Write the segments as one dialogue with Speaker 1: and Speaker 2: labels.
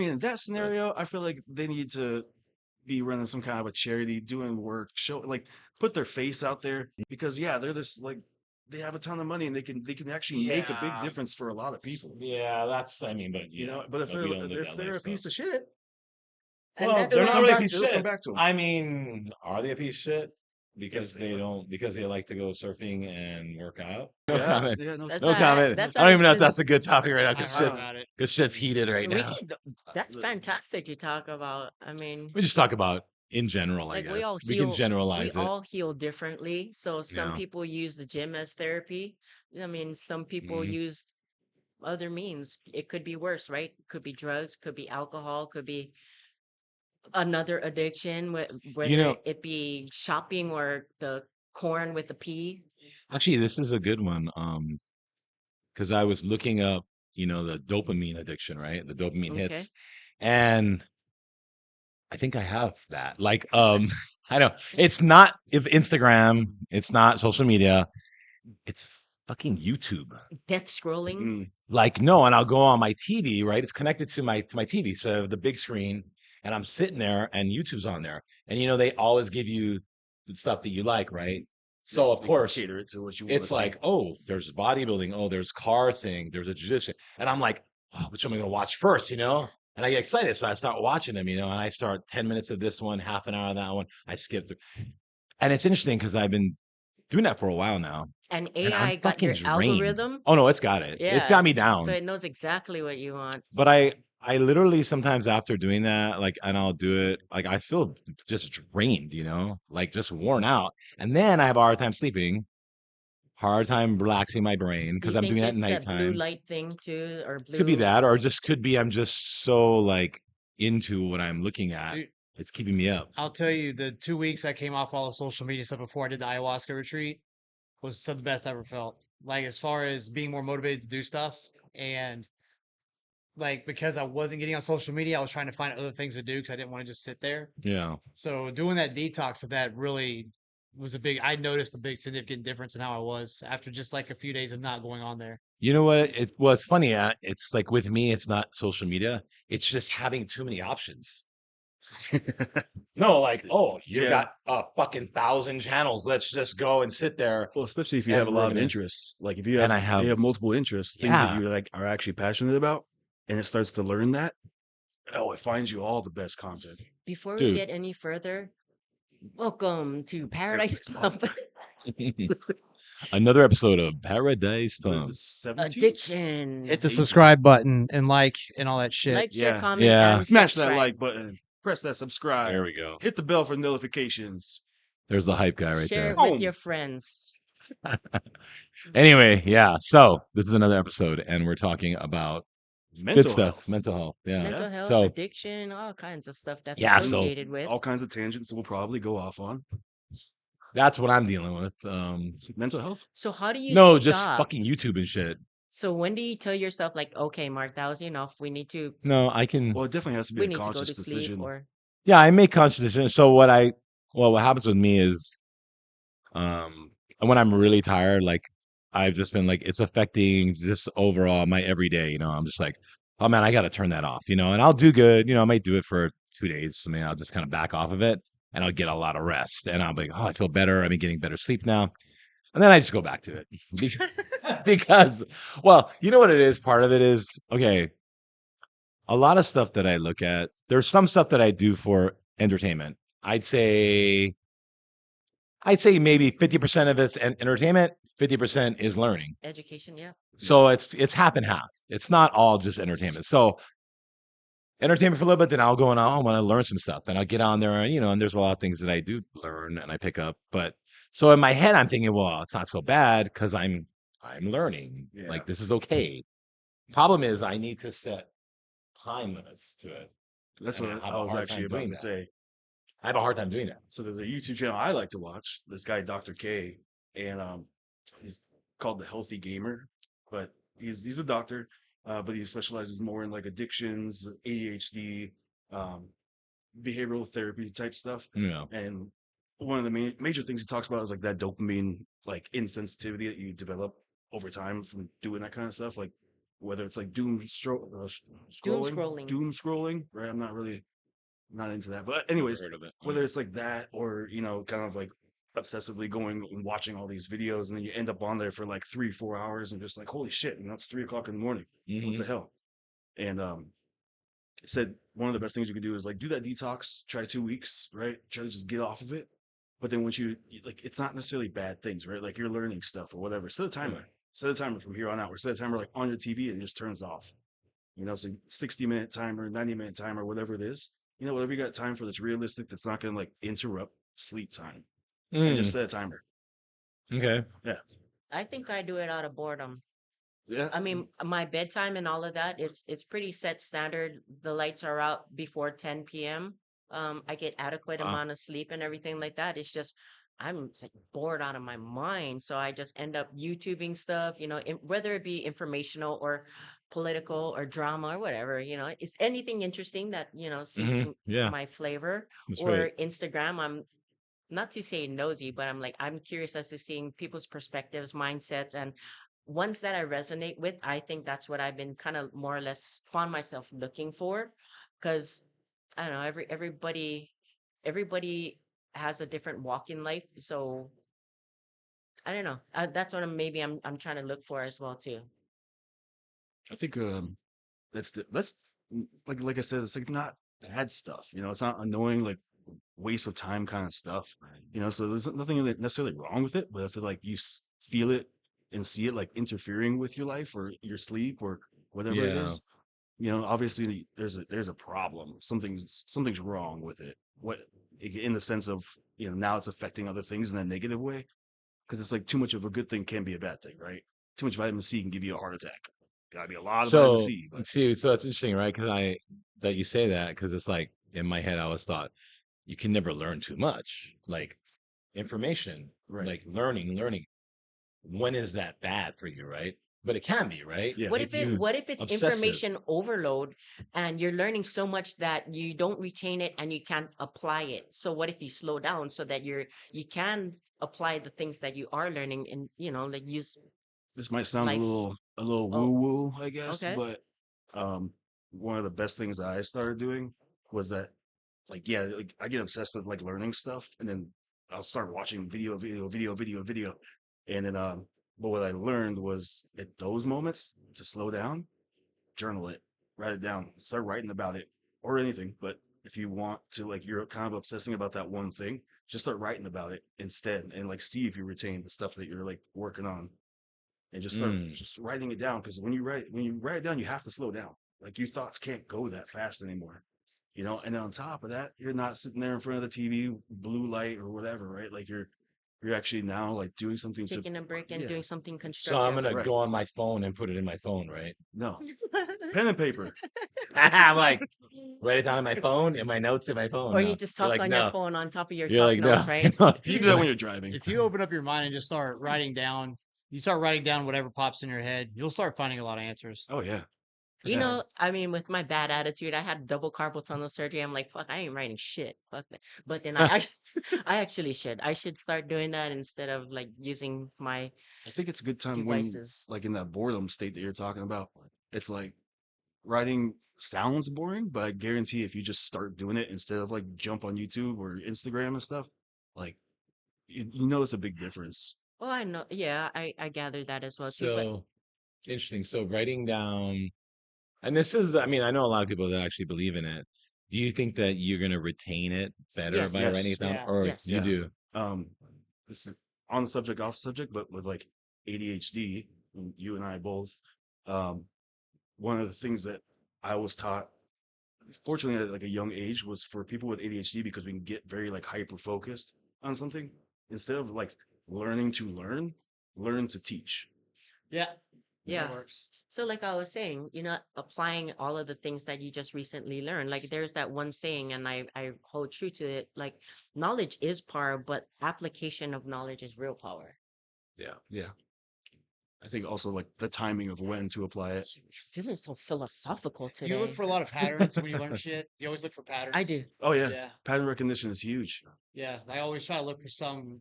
Speaker 1: mean, in that scenario, I feel like they need to be running some kind of a charity, doing work, show like put their face out there because yeah, they're this like they have a ton of money and they can actually make a big
Speaker 2: Yeah,
Speaker 1: difference for a lot of people.
Speaker 2: yeah, that's I mean, but
Speaker 1: You know, but
Speaker 2: but we don't live
Speaker 1: if
Speaker 2: that life,
Speaker 1: they're a
Speaker 2: so.
Speaker 1: piece of shit,
Speaker 3: And
Speaker 2: Well,
Speaker 3: that's
Speaker 2: they're
Speaker 1: it'll
Speaker 2: not
Speaker 1: come
Speaker 2: really a
Speaker 3: why
Speaker 1: back.
Speaker 2: piece
Speaker 1: It'll
Speaker 2: of
Speaker 1: come
Speaker 2: shit.
Speaker 1: back to them
Speaker 2: I mean, are they a piece of shit?
Speaker 1: if
Speaker 2: Because
Speaker 1: they
Speaker 2: they
Speaker 1: are.
Speaker 2: don't, because they like to go surfing and work out? No
Speaker 1: Yeah,
Speaker 2: comment.
Speaker 1: yeah, no,
Speaker 3: that's
Speaker 2: No
Speaker 3: why
Speaker 2: comment.
Speaker 3: that's
Speaker 2: I
Speaker 3: why
Speaker 2: don't
Speaker 3: I
Speaker 2: even know if
Speaker 3: should
Speaker 2: that's a good topic right now
Speaker 4: I
Speaker 2: because
Speaker 4: heard
Speaker 1: I don't.
Speaker 4: about it.
Speaker 2: shit's heated right
Speaker 3: we
Speaker 2: now.
Speaker 3: can that's fantastic to talk about. I mean,
Speaker 2: We just talk about in general, I
Speaker 3: like we all
Speaker 2: guess. We can
Speaker 3: heal we
Speaker 2: generalize it.
Speaker 3: all heal differently. So some
Speaker 2: Yeah.
Speaker 3: people use the gym as therapy. I mean, some people
Speaker 2: Mhm.
Speaker 3: use other means. It could be worse, right? Could be drugs, could be alcohol, could be another addiction,
Speaker 2: You
Speaker 3: whether
Speaker 2: know,
Speaker 3: it be shopping or the corn with the pea.
Speaker 2: actually, this is a good one. Because I was looking up, the dopamine addiction, right? The dopamine
Speaker 3: Okay.
Speaker 2: hits. And I think I have that. Like, I know it's not if Instagram, it's not social media, it's fucking YouTube.
Speaker 3: Death scrolling.
Speaker 1: Mm,
Speaker 2: Like, no, and I'll go on my TV, right? It's connected to my TV. So I have the big screen and I'm sitting there and YouTube's on there. And they always give you the stuff that you like, right?
Speaker 1: yeah,
Speaker 2: So of
Speaker 1: they can
Speaker 2: course
Speaker 1: cater it to what you want to
Speaker 2: it's
Speaker 1: see.
Speaker 2: like, oh, there's bodybuilding, oh, there's car thing, there's a jiu-jitsu. And I'm like, oh, which am I gonna watch first? And I get excited. So I start watching them, and I start 10 minutes of this one, half an hour of that one. I skip through. And it's interesting because I've been doing that for a while now.
Speaker 3: And
Speaker 2: And I'm
Speaker 3: AI got
Speaker 2: fucking
Speaker 3: your
Speaker 2: drained.
Speaker 3: algorithm.
Speaker 2: Oh no, it's got it. It's
Speaker 3: Yeah.
Speaker 2: got me
Speaker 3: So
Speaker 2: down.
Speaker 3: it knows exactly what you want.
Speaker 2: But I literally sometimes after doing that, like, and I'll do it, like I feel just drained, like just worn out. And then I have a hard time sleeping, hard time relaxing my brain
Speaker 3: Do you
Speaker 2: because I'm
Speaker 3: think
Speaker 2: doing that at
Speaker 3: it's that blue
Speaker 2: nighttime.
Speaker 3: light thing too, or
Speaker 2: Could be
Speaker 3: blue?
Speaker 2: that, or just could be I'm just so like into what I'm looking at.
Speaker 4: Dude,
Speaker 2: It's keeping me up.
Speaker 4: I'll tell you, the 2 weeks I came off all the social media stuff before I did the ayahuasca retreat was some of the best I ever felt. Like as far as being more motivated to do stuff, and like because I wasn't getting on social media, I was trying to find other things to do because I didn't want to just sit there.
Speaker 2: Yeah.
Speaker 4: So doing that detox of that really was I noticed a big significant difference in how I was after just like a few days of not going on there.
Speaker 2: You know what? It's funny. It's like with me, it's not social media. It's just having too many options. No, like, oh, you
Speaker 1: Yeah.
Speaker 2: got a fucking 1,000 channels. Let's just go and sit there.
Speaker 1: Well, especially if you have
Speaker 2: And
Speaker 1: a
Speaker 2: we're
Speaker 1: lot of
Speaker 2: gonna,
Speaker 1: interests. Like if you
Speaker 2: and
Speaker 1: have
Speaker 2: I have,
Speaker 1: you have multiple interests, things that
Speaker 2: yeah.
Speaker 1: you like are actually passionate about, and it starts to learn that. Oh, it finds you all the best content.
Speaker 3: Before we
Speaker 2: Dude.
Speaker 3: get any further, welcome to Paradise Pump
Speaker 2: Another episode of Paradise
Speaker 1: What is
Speaker 2: Pump.
Speaker 1: this, 17?
Speaker 3: Addiction.
Speaker 4: Hit the
Speaker 1: 18.
Speaker 4: subscribe button and like and all that shit.
Speaker 3: Like, share,
Speaker 1: Yeah.
Speaker 3: comment,
Speaker 2: Yeah.
Speaker 3: and
Speaker 1: Smash that
Speaker 3: subscribe.
Speaker 1: like button. Press that
Speaker 2: There
Speaker 1: subscribe.
Speaker 2: we go.
Speaker 1: Hit the bell for notifications.
Speaker 2: There's the hype guy right
Speaker 3: Share
Speaker 2: there.
Speaker 3: it with
Speaker 1: Boom.
Speaker 3: your friends.
Speaker 2: Anyway, yeah. So this is another episode, and we're talking about
Speaker 1: Mental
Speaker 2: good stuff,
Speaker 1: health.
Speaker 2: mental health. Yeah.
Speaker 3: Mental health,
Speaker 2: So
Speaker 3: addiction, all kinds of stuff that's
Speaker 2: yeah, so
Speaker 3: associated with.
Speaker 1: All kinds of tangents we'll probably go off on.
Speaker 2: that's what I'm dealing with.
Speaker 1: Mental health.
Speaker 3: So how do you
Speaker 2: No, just
Speaker 3: stop?
Speaker 2: fucking YouTube and shit.
Speaker 3: So when do you tell yourself like, okay, Mark, that was enough. We need to
Speaker 2: No, I can.
Speaker 1: Well, it definitely has to be
Speaker 3: we
Speaker 1: a
Speaker 3: need to go
Speaker 1: conscious
Speaker 3: to sleep,
Speaker 1: decision.
Speaker 3: or
Speaker 2: Yeah, I make conscious decisions. So what happens with me is, when I'm really tired, like I've just been like, it's affecting just overall my everyday. I'm just like, oh man, I got to turn that off. And I'll do good. I might do it for 2 days. I mean, I'll just kind of back off of it, and I'll get a lot of rest, and I'll be like, oh, I feel better. I'm getting better sleep now, and then I just go back to it because, well, you know what it is. Part of it is okay. A lot of stuff that I look at, there's some stuff that I do for entertainment. I'd say maybe 50% of it's entertainment, 50% is learning.
Speaker 3: education, yeah.
Speaker 2: So it's half and half. It's not all just entertainment. So entertainment for a little bit, then I'll go and I want to learn some stuff. Then I'll get on there and there's a lot of things that I do learn and I pick up. But so in my head, I'm thinking, well, it's not so bad because I'm learning.
Speaker 1: Yeah.
Speaker 2: Like this is okay. Problem is I need to set time limits to it.
Speaker 1: That's
Speaker 2: And
Speaker 1: what
Speaker 2: I have
Speaker 1: I
Speaker 2: a
Speaker 1: was
Speaker 2: hard
Speaker 1: actually
Speaker 2: time
Speaker 1: about
Speaker 2: doing
Speaker 1: to
Speaker 2: that.
Speaker 1: say.
Speaker 2: I have a hard time doing that.
Speaker 1: So there's a YouTube channel I like to watch. This guy, Dr. K, and he's called the Healthy Gamer, but he's a doctor, but he specializes more in like addictions, ADHD, behavioral therapy type stuff.
Speaker 2: Yeah.
Speaker 1: And one of the major things he talks about is like that dopamine like insensitivity that you develop over time from doing that kind of stuff. Like whether it's like
Speaker 3: Doom
Speaker 1: scrolling,
Speaker 3: scrolling.
Speaker 1: right? I'm not into that. But
Speaker 2: Never
Speaker 1: anyways,
Speaker 2: heard of it.
Speaker 1: whether it's like that or kind of like obsessively going and watching all these videos, and then you end up on there for like 3 4 hours and just like holy shit, it's 3 o'clock in the morning. What
Speaker 2: Hmm.
Speaker 1: the hell? And it said one of the best things you can do is like do that detox, try 2 weeks, right? Try to just get off of it. But then once like, it's not necessarily bad things, right? Like you're learning stuff or whatever. Set a timer.
Speaker 2: Right.
Speaker 1: Set a timer from here on out. Or set a timer like on your TV and it just turns off. So 60-minute timer, 90-minute timer, whatever it is. Whatever you got time for that's realistic, that's not gonna like interrupt sleep time. And just
Speaker 2: Mm,
Speaker 1: set a timer.
Speaker 2: okay.
Speaker 1: Yeah.
Speaker 3: I think I do it out of boredom.
Speaker 1: Yeah.
Speaker 3: I mean, my bedtime and all of that, it's pretty set standard. The lights are out before 10 p.m. I get adequate
Speaker 2: Wow.
Speaker 3: amount of sleep and everything like that. It's just I'm like bored out of my mind, so I just end up YouTubing stuff, whether it be informational or political or drama or whatever, it's anything interesting that, suits
Speaker 2: Yeah,
Speaker 3: my flavor
Speaker 2: that's right.
Speaker 3: or Instagram. I'm not to say nosy, but I'm like, I'm curious as to seeing people's perspectives, mindsets, and ones that I resonate with. I think that's what I've been kind of more or less found myself looking for. Cause I don't know, everybody has a different walk in life. So I don't know. That's what I'm trying to look for as well too.
Speaker 1: I think that's like I said, it's like not bad stuff. It's not annoying like waste of time kind of stuff. So there's nothing really necessarily wrong with it, but if it, like you feel it and see it like interfering with your life or your sleep or whatever it
Speaker 2: Yeah.
Speaker 1: is, obviously there's a problem. Something's wrong with it. What in the sense of now it's affecting other things in a negative way because it's like too much of a good thing can be a bad thing, right? Too much vitamin C can give you a heart attack. Gotta be a lot of vitamin
Speaker 2: So
Speaker 1: C, but
Speaker 2: see, so that's interesting, right? Because that you say that because it's like in my head, I always thought you can never learn too much, like information,
Speaker 1: right,
Speaker 2: like learning. When is that bad for you, right? But it can be, right?
Speaker 1: yeah,
Speaker 2: If you
Speaker 3: What if it's
Speaker 2: obsessive.
Speaker 3: information overload and you're learning so much that you don't retain it and you can't apply it? So what if you slow down so that you can apply the things that you are learning and like use
Speaker 1: this might sound a
Speaker 3: life.
Speaker 1: little woo
Speaker 3: Oh,
Speaker 1: woo, I guess,
Speaker 3: okay.
Speaker 1: but um, one of the best things I started doing was that, like, yeah, like I get obsessed with like learning stuff, and then I'll start watching video, and then but what I learned was at those moments to slow down, journal it, write it down, start writing about it or anything. But if you want to, like, you're kind of obsessing about that one thing, just start writing about it instead, and like see if you retain the stuff that you're like working on and just start
Speaker 2: Mm.
Speaker 1: just writing it down because when you write it down you have to slow down, like your thoughts can't go that fast anymore, and then on top of that you're not sitting there in front of the TV, blue light or whatever, right? Like you're actually now like doing something to
Speaker 3: Taking a break and
Speaker 1: yeah,
Speaker 3: doing something
Speaker 2: So I'm
Speaker 3: constructive.
Speaker 2: gonna
Speaker 1: right,
Speaker 2: go on my phone and put it in my phone, right?
Speaker 1: no, pen and paper.
Speaker 2: I'm like, write it down on my phone and my notes in my phone.
Speaker 3: Or you
Speaker 2: No,
Speaker 3: just
Speaker 2: you're
Speaker 3: talk
Speaker 2: like,
Speaker 3: on your
Speaker 2: no,
Speaker 3: phone on top of your
Speaker 2: you're
Speaker 3: talk
Speaker 2: like, no.
Speaker 3: notes, right?
Speaker 1: You can do that when you're driving.
Speaker 4: If you open up your mind and just start writing down, you start writing down whatever pops in your head, you'll start finding a lot of answers.
Speaker 1: Oh yeah, for
Speaker 3: You
Speaker 1: sure.
Speaker 3: know, I mean, with my bad attitude, I had double carpal tunnel surgery. I'm like, fuck, I ain't writing shit. Fuck that. But then I actually should. I should start doing that instead of like using my
Speaker 1: I think it's a good time when
Speaker 3: devices.
Speaker 1: like in that boredom state that you're talking about, it's like writing sounds boring, but I guarantee if you just start doing it instead of like jump on YouTube or Instagram and stuff, like you notice a big difference.
Speaker 3: Oh, I know. Yeah, I gathered that as well too. But
Speaker 2: So interesting. So writing down, and this is, I mean, I know a lot of people that actually believe in it. Do you think that you're gonna retain it better by
Speaker 3: yes,
Speaker 2: writing
Speaker 1: Yes,
Speaker 2: it down,
Speaker 4: Yeah.
Speaker 2: or you
Speaker 3: yes.
Speaker 1: yeah.
Speaker 2: do?
Speaker 1: Um, this is on the subject, off subject, but with like ADHD, and you and I both. Um, one of the things that I was taught, fortunately at like a young age, was for people with ADHD because we can get very like hyper focused on something instead of like learning to learn to teach.
Speaker 4: Yeah.
Speaker 3: Yeah.
Speaker 4: That works.
Speaker 3: So like I was saying, applying all of the things that you just recently learned. Like there's that one saying, and I hold true to it. Like knowledge is power, but application of knowledge is real power.
Speaker 2: Yeah.
Speaker 1: Yeah. I think also like the timing of when to apply it.
Speaker 3: It's feeling so philosophical
Speaker 4: Do you look
Speaker 3: today.
Speaker 4: for a lot of patterns when you learn shit? Do you always look for
Speaker 3: I
Speaker 4: patterns?
Speaker 3: do.
Speaker 1: Oh yeah,
Speaker 4: Yeah.
Speaker 1: pattern recognition is huge.
Speaker 4: Yeah. I always try to look for some,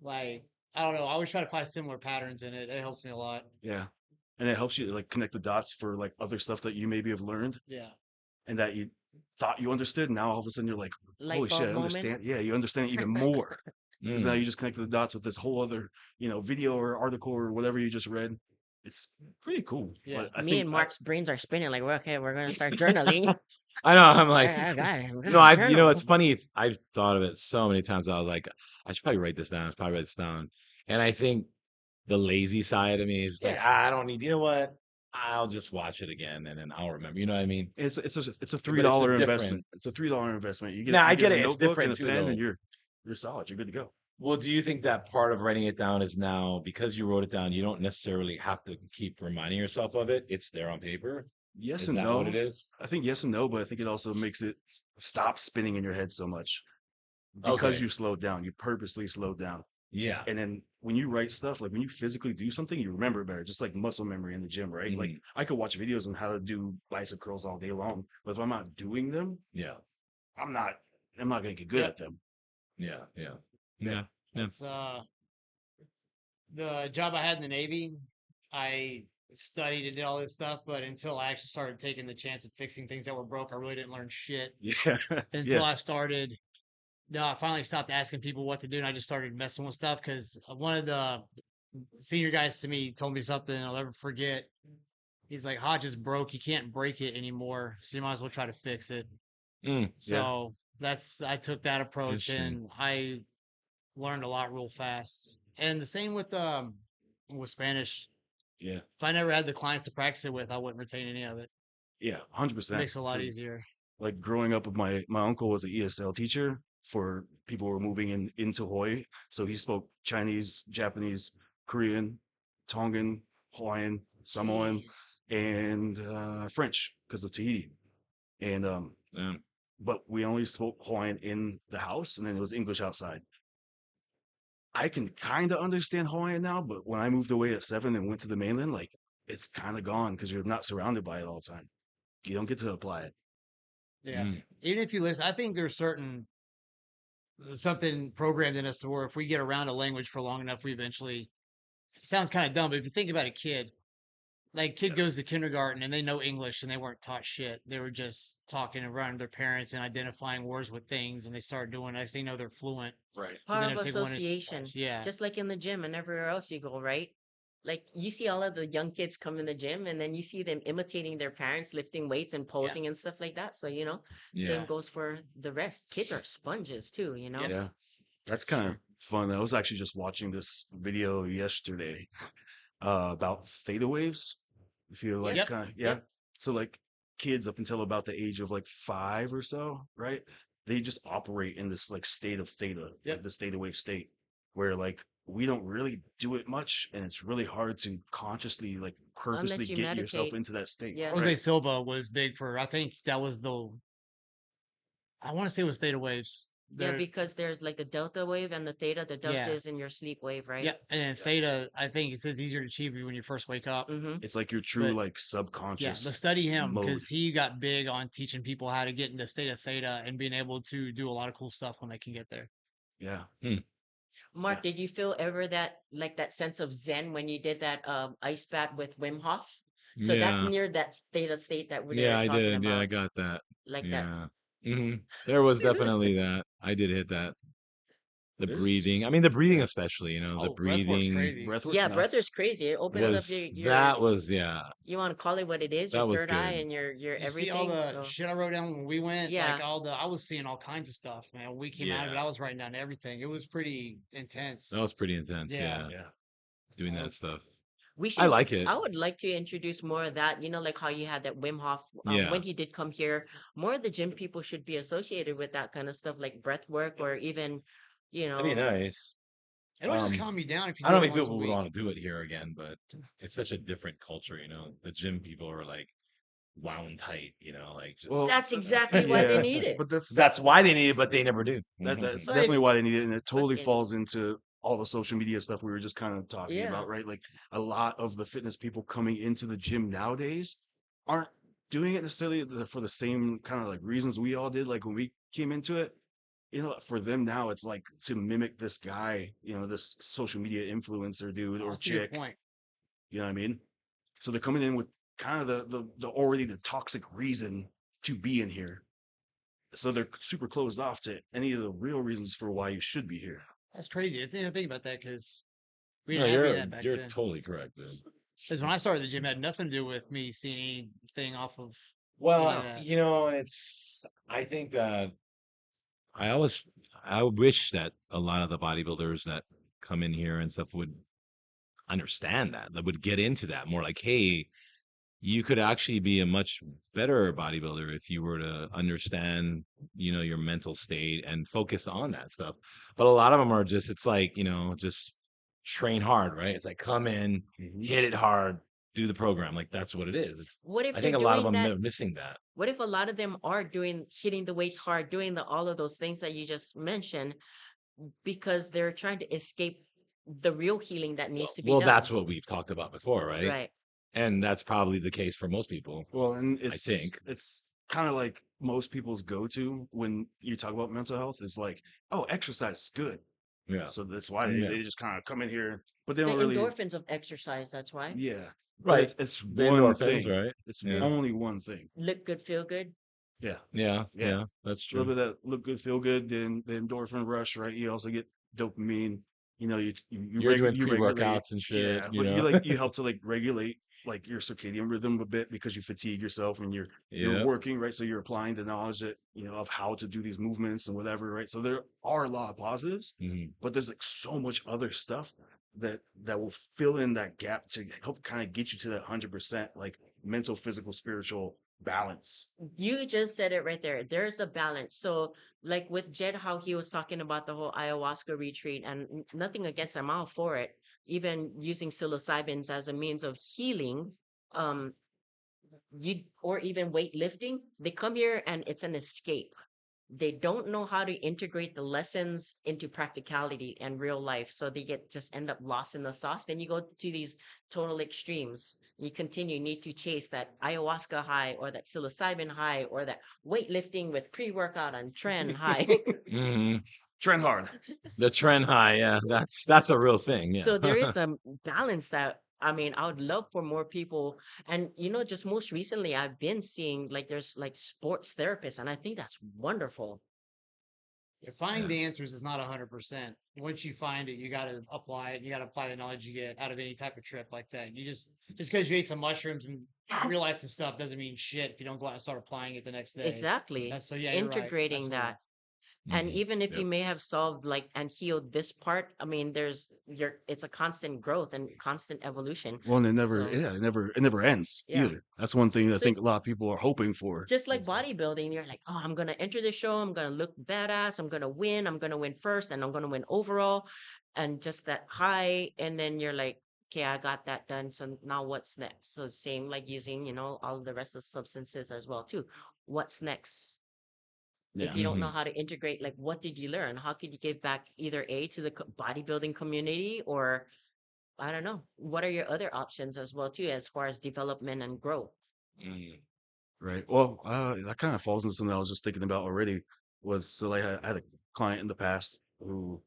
Speaker 4: like, I don't know. I always try to find similar patterns in it. It helps me a lot.
Speaker 1: Yeah, and it helps you like connect the dots for like other stuff that you maybe have learned
Speaker 4: Yeah.
Speaker 1: and that you thought you understood. Now all of a sudden you're like,
Speaker 3: Light
Speaker 1: holy shit,
Speaker 3: bulb
Speaker 1: I
Speaker 3: moment.
Speaker 1: understand. Yeah, you understand even more because now
Speaker 2: Mm.
Speaker 1: you just connected the dots with this whole other, video or article or whatever you just read. It's pretty cool.
Speaker 4: Yeah.
Speaker 1: But I
Speaker 3: Me
Speaker 1: think
Speaker 3: and Mark's brains are spinning. Like, we're okay. We're gonna start journaling.
Speaker 2: I know. I'm like,
Speaker 3: I got it. We're
Speaker 2: no,
Speaker 3: gonna
Speaker 2: it's
Speaker 3: journal.
Speaker 2: funny. I've thought of it so many times. I was like, I should probably write this down. I should probably write this down. And I think the lazy side of me is just like,
Speaker 3: Yeah.
Speaker 2: I don't need, you know what? I'll just watch it again and then I'll remember. You know what I mean?
Speaker 1: it's a three
Speaker 2: But it's a
Speaker 1: dollar
Speaker 2: different.
Speaker 1: investment. It's a $3 investment. You
Speaker 2: Now
Speaker 1: get
Speaker 2: I
Speaker 1: you get
Speaker 2: get
Speaker 1: a
Speaker 2: it. It's
Speaker 1: notebook and
Speaker 2: different
Speaker 1: a
Speaker 2: too,
Speaker 1: pen, and
Speaker 2: though.
Speaker 1: you're solid. You're good to go.
Speaker 2: Well, do you think that part of writing it down is now because you wrote it down, you don't necessarily have to keep reminding yourself of it? It's there on paper.
Speaker 1: Yes
Speaker 2: Is
Speaker 1: and
Speaker 2: that what it
Speaker 1: no.
Speaker 2: is?
Speaker 1: I think yes and no, but I think it also makes it stop spinning in your head so much because
Speaker 2: Okay.
Speaker 1: you slowed down. You purposely slowed down.
Speaker 2: Yeah.
Speaker 1: And then when you write stuff, like when you physically do something, you remember it better, just like muscle memory in the gym, right? Like
Speaker 2: Mhm.
Speaker 1: I could watch videos on how to do bicep curls all day long, but if I'm not doing them,
Speaker 2: Yeah.
Speaker 1: I'm not I'm not gonna get good
Speaker 4: Yep.
Speaker 1: at them.
Speaker 2: Yeah. Yeah.
Speaker 1: Yeah.
Speaker 2: Yeah. Yeah.
Speaker 4: That's the job I had in the Navy. I studied and did all this stuff, but until I actually started taking the chance of fixing things that were broke, I really didn't learn shit
Speaker 1: Yeah.
Speaker 4: until
Speaker 1: Yeah.
Speaker 4: I started. No, I finally stopped asking people what to do, and I just started messing with stuff because one of the senior guys to me told me something I'll never forget. He's like, Hodge is broke. You can't break it anymore. So you might as well try to fix it.
Speaker 2: Mm.
Speaker 1: Yeah.
Speaker 4: So I took that approach
Speaker 2: Interesting.
Speaker 4: and I learned a lot real fast. And the same with Spanish.
Speaker 1: Yeah.
Speaker 4: If I never had the clients to practice it with, I wouldn't retain any of it.
Speaker 1: Yeah.
Speaker 4: It
Speaker 1: 100%.
Speaker 4: makes it a lot easier.
Speaker 1: Like growing up with my uncle was an ESL teacher for people who were moving into Hawaii. So he spoke Chinese, Japanese, Korean, Tongan, Hawaiian, Samoan,
Speaker 4: Jeez.
Speaker 1: and French because of Tahiti. And
Speaker 2: Yeah.
Speaker 1: but we only spoke Hawaiian in the house, and then it was English outside. I can kind of understand Hawaiian now, but when I moved away at 7 and went to the mainland, like it's kind of gone because you're not surrounded by it all the time. You don't get to apply it.
Speaker 4: Yeah.
Speaker 2: Mm.
Speaker 4: Even if you listen, I think there's something programmed in us to where if we get around a language for long enough, we eventually, it sounds kind of dumb, but if you think about a kid, like kid goes to kindergarten and they know English and they weren't taught shit. They were just talking around their parents and identifying words with things and they start doing next thing you know they're fluent.
Speaker 1: Right.
Speaker 4: And
Speaker 3: Power
Speaker 4: then
Speaker 3: of
Speaker 4: if they go into
Speaker 3: association.
Speaker 4: yeah.
Speaker 3: Just like in the gym and everywhere else you go, right? Like you see all of the young kids come in the gym and then you see them imitating their parents, lifting weights and posing and stuff like that. So, same
Speaker 2: Yeah.
Speaker 3: goes for the rest. Kids are sponges too, you know?
Speaker 4: Yeah.
Speaker 1: Yeah. That's kind of fun. I was actually just watching this video yesterday about theta waves. If you're like
Speaker 3: Yep.
Speaker 1: kind of, yeah.
Speaker 3: Yep.
Speaker 1: So like kids up until about the age of like 5 or so, right? They just operate in this like state of theta, like
Speaker 4: Yep.
Speaker 1: this theta wave state, where like we don't really do it much, and it's really hard to consciously like purposely
Speaker 3: Unless you
Speaker 1: get yourself
Speaker 3: meditate.
Speaker 1: into that state.
Speaker 3: Yeah.
Speaker 4: Jose
Speaker 1: Right.
Speaker 4: Silva was big for I think that was I want to say it was theta waves.
Speaker 3: Yeah,
Speaker 4: There
Speaker 3: because there's like the delta wave and the theta. The delta
Speaker 4: yeah.
Speaker 3: is in your sleep wave, right?
Speaker 4: Yeah. And then theta, I think it says easier to achieve when you first wake up.
Speaker 3: Mm-hmm.
Speaker 1: It's like your true
Speaker 4: But
Speaker 1: like
Speaker 4: yeah, but
Speaker 1: subconscious
Speaker 4: study him
Speaker 1: mode.
Speaker 4: because he got big on teaching people how to get into state of theta and being able to do a lot of cool stuff when they can get there.
Speaker 1: Yeah.
Speaker 3: Mark,
Speaker 1: Yeah.
Speaker 3: did you feel ever that sense of zen when you did that ice bath with Wim Hof? So that's
Speaker 2: Yeah.
Speaker 3: near that theta state that we
Speaker 2: Yeah,
Speaker 3: were
Speaker 2: I
Speaker 3: talking
Speaker 2: did. Yeah, I
Speaker 3: about,
Speaker 2: got that.
Speaker 3: like that.
Speaker 2: Yeah. There was definitely that. I did hit that. The
Speaker 1: There's
Speaker 2: breathing. I mean, the breathing
Speaker 1: yeah.
Speaker 2: especially, the
Speaker 4: Oh, breathwork's
Speaker 2: breathing
Speaker 4: crazy.
Speaker 1: Breathwork's
Speaker 3: Yeah, breath is
Speaker 1: nuts.
Speaker 3: crazy. It opens
Speaker 1: Yeah.
Speaker 3: up
Speaker 2: was
Speaker 3: your
Speaker 2: that was yeah,
Speaker 3: you want to call it what it is, your
Speaker 2: that was
Speaker 3: third eye
Speaker 2: good.
Speaker 3: and your
Speaker 4: You see all
Speaker 3: everything.
Speaker 4: the
Speaker 3: So
Speaker 4: shit I wrote down when we went, like
Speaker 3: yeah,
Speaker 4: I was seeing all kinds of stuff, man. When we came out of it,
Speaker 2: Yeah.
Speaker 4: I was writing down everything. It was pretty intense.
Speaker 2: That was pretty intense,
Speaker 4: Yeah.
Speaker 2: yeah,
Speaker 1: Yeah.
Speaker 2: doing
Speaker 4: Uh,
Speaker 2: that stuff.
Speaker 3: we
Speaker 2: I
Speaker 3: should.
Speaker 2: like it.
Speaker 3: I would like to introduce more of that. Like how you had that Wim Hof
Speaker 2: Yeah.
Speaker 3: when he did come here. More of the gym people should be associated with that kind of stuff, like breath work or even, you
Speaker 2: That'd be
Speaker 3: know,
Speaker 2: nice.
Speaker 4: It'll just calm you down if you
Speaker 2: I
Speaker 4: do
Speaker 2: don't
Speaker 4: it
Speaker 2: think
Speaker 4: once a
Speaker 2: people would
Speaker 4: week.
Speaker 2: want to do it here again, but it's such a different culture, The gym people are like wound tight, like
Speaker 1: Well,
Speaker 2: just
Speaker 3: that's exactly why they
Speaker 1: yeah,
Speaker 3: need it.
Speaker 1: but
Speaker 2: that's why they need it, but they never do.
Speaker 1: that's
Speaker 3: But
Speaker 1: definitely why they need it, and it totally
Speaker 3: fucking
Speaker 1: falls into all the social media stuff we were just kind of talking
Speaker 3: yeah,
Speaker 1: about, right? Like a lot of the fitness people coming into the gym nowadays aren't doing it necessarily for the same kind of like reasons we all did, like when we came into it. For them now, it's like to mimic this guy, this social media influencer dude
Speaker 4: I
Speaker 1: or
Speaker 4: see your
Speaker 1: chick.
Speaker 4: point.
Speaker 1: You know what I mean? So they're coming in with kind of the already the toxic reason to be in here. So they're super closed off to any of the real reasons for why you should be here.
Speaker 4: That's crazy. I didn't think about that because we
Speaker 2: No,
Speaker 4: didn't have any of that back
Speaker 2: you're
Speaker 4: then.
Speaker 2: totally correct, dude.
Speaker 4: Because when I started the gym, it had nothing to do with me seeing anything off of any of
Speaker 2: Well,
Speaker 4: that.
Speaker 2: and it's I think that I always I wish that a lot of the bodybuilders that come in here and stuff would understand that would get into that more like, hey, you could actually be a much better bodybuilder if you were to understand, your mental state and focus on that stuff. But a lot of them are just, it's like, just train hard, right? It's like come in,
Speaker 1: Mhm.
Speaker 2: hit it hard, do the program. Like that's what it is.
Speaker 3: What if
Speaker 2: I
Speaker 3: they're
Speaker 2: think a lot of
Speaker 3: doing
Speaker 2: them
Speaker 3: that?
Speaker 2: are missing that.
Speaker 3: What if a lot of them are doing hitting the weights hard, doing all of those things that you just mentioned because they're trying to escape the real healing that needs to be
Speaker 2: Well,
Speaker 3: done?
Speaker 2: that's what we've talked about before, right?
Speaker 3: Right.
Speaker 2: And that's probably the case for most people,
Speaker 1: Well, and
Speaker 2: I think.
Speaker 1: it's kind of like most people's go-to when you talk about mental health is like, oh, exercise is good.
Speaker 2: Yeah.
Speaker 1: So that's why
Speaker 2: Yeah.
Speaker 1: they just kind of come in here, but they
Speaker 3: The
Speaker 1: don't really,
Speaker 3: endorphins of exercise, that's why.
Speaker 1: yeah. But
Speaker 2: Right.
Speaker 1: it's
Speaker 2: The
Speaker 1: one
Speaker 2: endorphins,
Speaker 1: thing.
Speaker 2: right?
Speaker 1: It's
Speaker 2: Yeah.
Speaker 1: only one thing.
Speaker 3: Look good, feel good.
Speaker 1: Yeah,
Speaker 2: Yeah.
Speaker 1: yeah.
Speaker 2: Yeah. That's
Speaker 1: A little
Speaker 2: true.
Speaker 1: bit of that look good, feel good, then the endorphin rush, right? You also get dopamine.
Speaker 2: You're doing
Speaker 1: You regulate,
Speaker 2: pre-workouts and shit,
Speaker 1: yeah, but you help to like regulate like your circadian rhythm a bit because you fatigue yourself and you're
Speaker 2: Yeah.
Speaker 1: working, right? So you're applying the knowledge that of how to do these movements and whatever, right? So there are a lot of positives,
Speaker 2: Mhm.
Speaker 1: but there's like so much other stuff that will fill in that gap to help kind of get you to that 100% like mental, physical, spiritual balance.
Speaker 3: You just said it right there. There's a balance. So, like with Jed, how he was talking about the whole ayahuasca retreat, and nothing against him, I'm all for it. Even using psilocybins as a means of healing, um, you or even weightlifting, they come here and it's an escape. They don't know how to integrate the lessons into practicality and real life, so they get just end up lost in the sauce. Then you go to these total extremes. You continue need to chase that ayahuasca high or that psilocybin high or that weightlifting with pre-workout and trend high.
Speaker 2: Mhm.
Speaker 1: Trend hard.
Speaker 2: The trend high, yeah, that's a real thing, yeah.
Speaker 3: So there is a balance that, I mean, I would love for more people. And just most recently I've been seeing like there's like sports therapists, and I think that's wonderful.
Speaker 4: Finding
Speaker 2: Yeah.
Speaker 4: the answers is not 100%. Once you find it, you got to apply it. You got to apply the knowledge you get out of any type of trip like that. You just because you ate some mushrooms and realize some stuff doesn't mean shit if you don't go out and start applying it the next day.
Speaker 3: Exactly.
Speaker 4: That's so yeah, you're right.
Speaker 3: Integrating
Speaker 4: Absolutely.
Speaker 3: that. And
Speaker 2: Mhm.
Speaker 3: even if you
Speaker 2: Yep.
Speaker 3: may have solved like and healed this part, I mean, it's a constant growth and constant evolution.
Speaker 1: Well, and
Speaker 3: So
Speaker 1: it never ends
Speaker 3: yeah.
Speaker 1: either. That's one thing I
Speaker 3: So
Speaker 1: think a lot of people are hoping for.
Speaker 3: just like
Speaker 1: Is,
Speaker 3: bodybuilding, you're like, oh, I'm gonna enter the show, I'm gonna look badass, I'm gonna win first, and I'm gonna win overall, and just that high, and then you're like, okay, I got that done. So now what's next? So same like using, all the rest of the substances as well too. What's next? If
Speaker 1: yeah.
Speaker 3: you don't know
Speaker 2: Mhm.
Speaker 3: how to integrate, like what did you learn? How could you give back either A to the bodybuilding community, or I don't know, what are your other options as well too, as far as development and growth?
Speaker 2: Mhm.
Speaker 1: Right. Well, that kind of falls into something I was just thinking about already. Was so like I had a client in the past who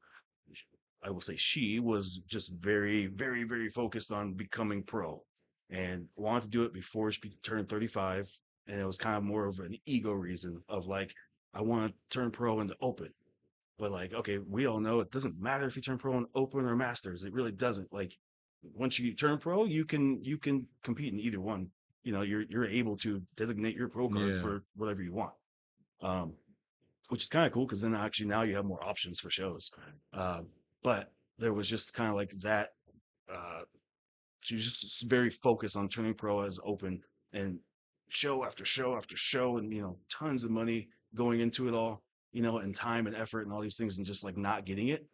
Speaker 1: I will say she was just very, very, very focused on becoming pro and wanted to do it before she turned 35. And it was kind of more of an ego reason of like, I want to turn pro in the open. But like, okay, we all know it doesn't matter if you turn pro in open or masters. It really doesn't. Like once you turn pro, you can compete in either one. You're able to designate your pro card
Speaker 2: Yeah.
Speaker 1: for whatever you want. Um, which is kind of cool because then actually now you have more options for shows. But there was just kind of like that. Uh, she was just very focused on turning pro as open and show after show after show, and tons of money going into it all, and time and effort and all these things, and just like not getting it.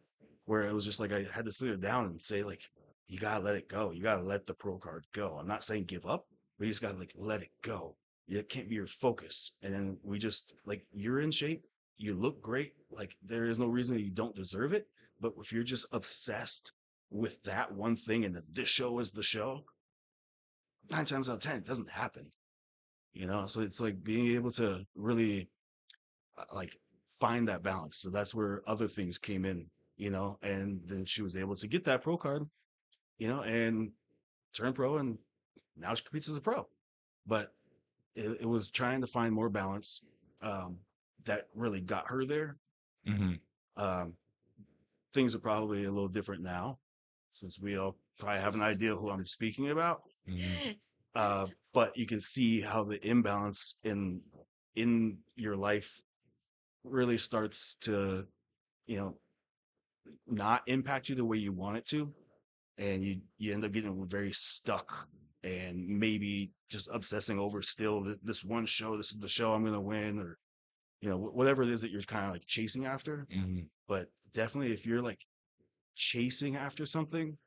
Speaker 1: Where it was just like I had to sit her down and say like, you gotta let it go. You gotta let the pro card go. I'm not saying give up, but you just gotta like let it go. It can't be your focus. And then we just like you're in shape, you look great. Like there is no reason that you don't deserve it. But if you're just obsessed with that one thing and that this show is the show, 9 times out of 10, it doesn't happen. So it's like being able to really like find that balance. So that's where other things came in, and then she was able to get that pro card, and turn pro and Now she competes as a pro. But it was trying to find more balance um, that really got her there.
Speaker 2: Hmm.
Speaker 1: Um, things are probably a little different now, since we all probably have an idea who I'm speaking about.
Speaker 2: Hmm.
Speaker 1: But you can see how the imbalance in your life really starts to, you know, not impact you the way you want it to, and you end up getting very stuck and maybe just obsessing over still this one show. This is the show I'm going to win, or whatever it is that you're kind of like chasing after.
Speaker 2: Hmm.
Speaker 1: But definitely, if you're like chasing after something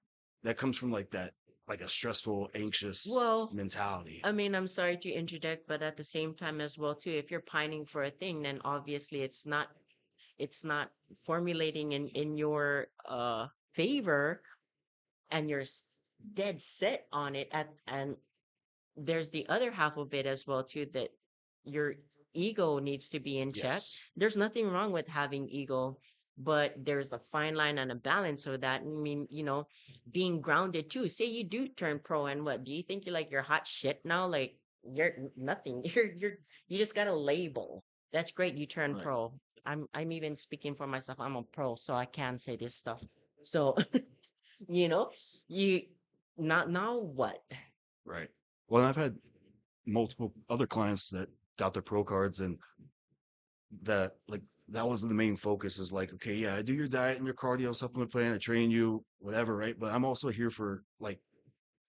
Speaker 1: that comes from like that, like a stressful, anxious
Speaker 3: Well,
Speaker 1: mentality.
Speaker 3: I mean, I'm sorry to interject, but at the same time as well too, if you're pining for a thing, then obviously it's not formulating in your favor, and you're dead set on it and there's the other half of it as well too, that your ego needs to be in check.
Speaker 1: Yes.
Speaker 3: There's nothing wrong with having ego, but there's a fine line and a balance of that. I mean, being grounded too. Say you do turn pro, and what do you think? You're hot shit now? Like you're nothing. You just got a label. That's great. You turn
Speaker 1: Right.
Speaker 3: pro. I'm even speaking for myself. I'm a pro, so I can say this stuff. So you know, you not now what?
Speaker 1: Right. Well, I've had multiple other clients that got their pro cards, and that was the main focus, is like, okay, yeah, I do your diet and your cardio supplement plan, I train you, whatever, right? But I'm also here for like